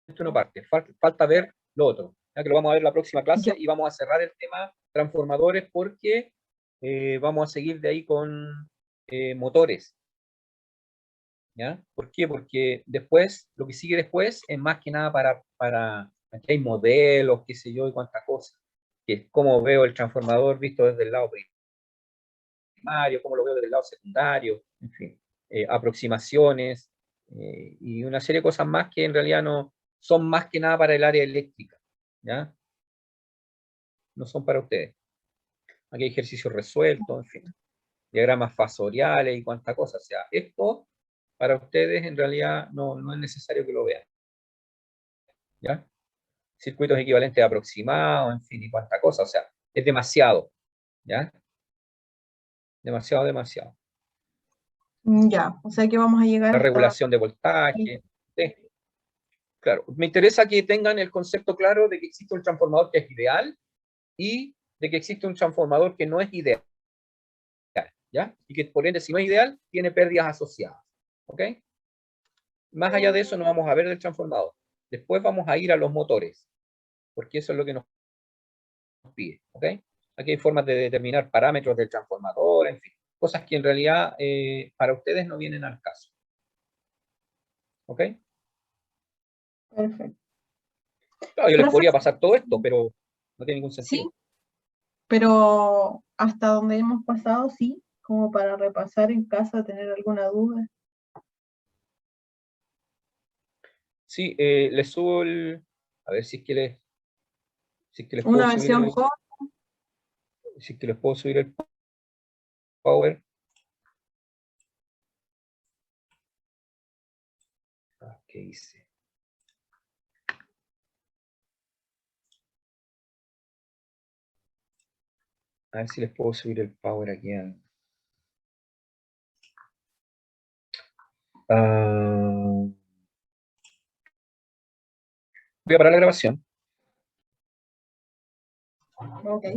Solamente una parte. Falta ver lo otro. Ya que lo vamos a ver la próxima clase Ya. y vamos a cerrar el tema transformadores porque vamos a seguir de ahí con motores. ¿Ya? ¿Por qué? Porque después, lo que sigue después es más que nada aquí hay modelos, qué sé yo, y cuántas cosas. Que es cómo veo el transformador visto desde el lado primario, cómo lo veo desde el lado secundario, en fin, aproximaciones y una serie de cosas más que en realidad no son más que nada para el área eléctrica, ¿ya? No son para ustedes. Aquí hay ejercicios resueltos, en fin, diagramas fasoriales y cuánta cosa. O sea, esto para ustedes en realidad no es necesario que lo vean, ¿ya? Circuitos equivalentes aproximados, en fin, y cuánta cosa. O sea, es demasiado, ¿ya? Demasiado, demasiado. ya. O sea que vamos a llegar La hasta... regulación de voltaje. ¿Sí? Claro, me interesa que tengan el concepto claro de que existe un transformador que es ideal y de que existe un transformador que no es ideal, ¿ya? Y que por ende, si no es ideal, tiene pérdidas asociadas, ¿ok? Más allá de eso, no vamos a ver el transformador. Después vamos a ir a los motores, porque eso es lo que nos pide, ¿ok? Aquí hay formas de determinar parámetros del transformador, en fin, cosas que en realidad para ustedes no vienen al caso, ¿ok? Perfecto. Claro, yo les Profe, podría pasar todo esto, pero no tiene ningún sí, sentido. pero hasta donde hemos pasado, sí, como para repasar en casa, tener alguna duda. Sí, les subo el... A ver si es que les puedo Una subir versión joven, si es que les puedo subir el power. ¿Qué hice? A ver si les puedo subir el power aquí. Voy a parar la grabación. ok.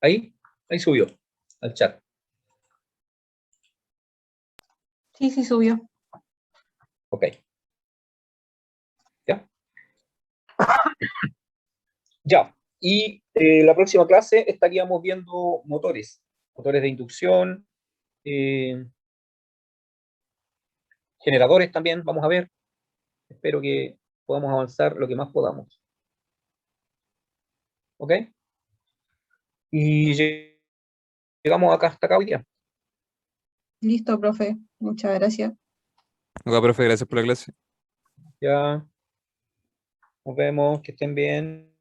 Ahí subió al chat. Sí, sí subió. Ok. ¿Ya? Ya. Y la próxima clase estaríamos viendo motores. Motores de inducción. Generadores también, vamos a ver. Espero que podamos avanzar lo que más podamos. ¿Ok? Y llegamos hasta acá hoy día. Listo, profe. Muchas gracias. Ok, profe, gracias por la clase. Ya. Nos vemos. Que estén bien.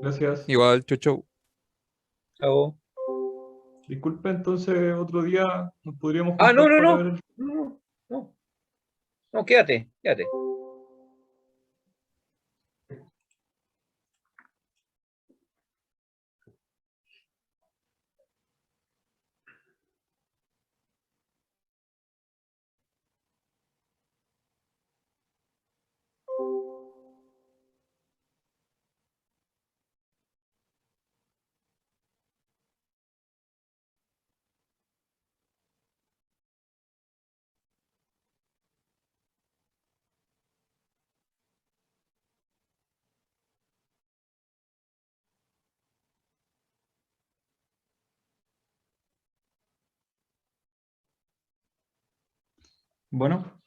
Gracias. Igual, chau, chau. Chao. Disculpe, entonces otro día nos podríamos Ah, no, juntar no, para no. ver. No, no. No, quédate, quédate. Bueno,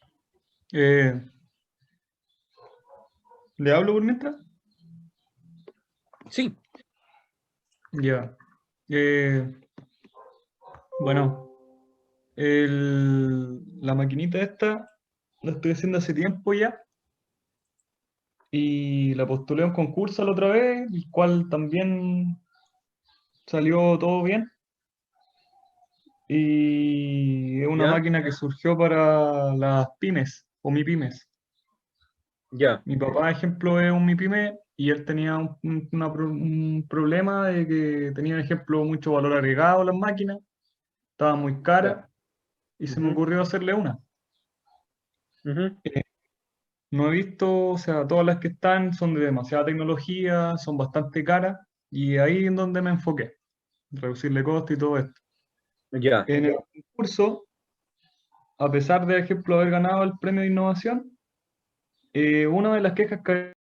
¿le hablo por mientras? Sí. Ya. Bueno, La maquinita esta la estoy haciendo hace tiempo ya y la postulé a un concurso la otra vez, el cual también salió todo bien. Y es una ¿Ya? máquina que surgió para las pymes o MIPYMES. Ya. Mi papá, ejemplo, es un MIPYME y él tenía un problema de que tenía, ejemplo, mucho valor agregado a las máquinas, estaba muy Ya. cara y se me Ujú, ocurrió hacerle una. ujú. No he visto, o sea, todas las que están son de demasiada tecnología, son bastante caras y ahí en donde me enfoqué, reducirle costo y todo esto. Ya. En el concurso, a pesar de, ejemplo, haber ganado el premio de innovación, una de las quejas que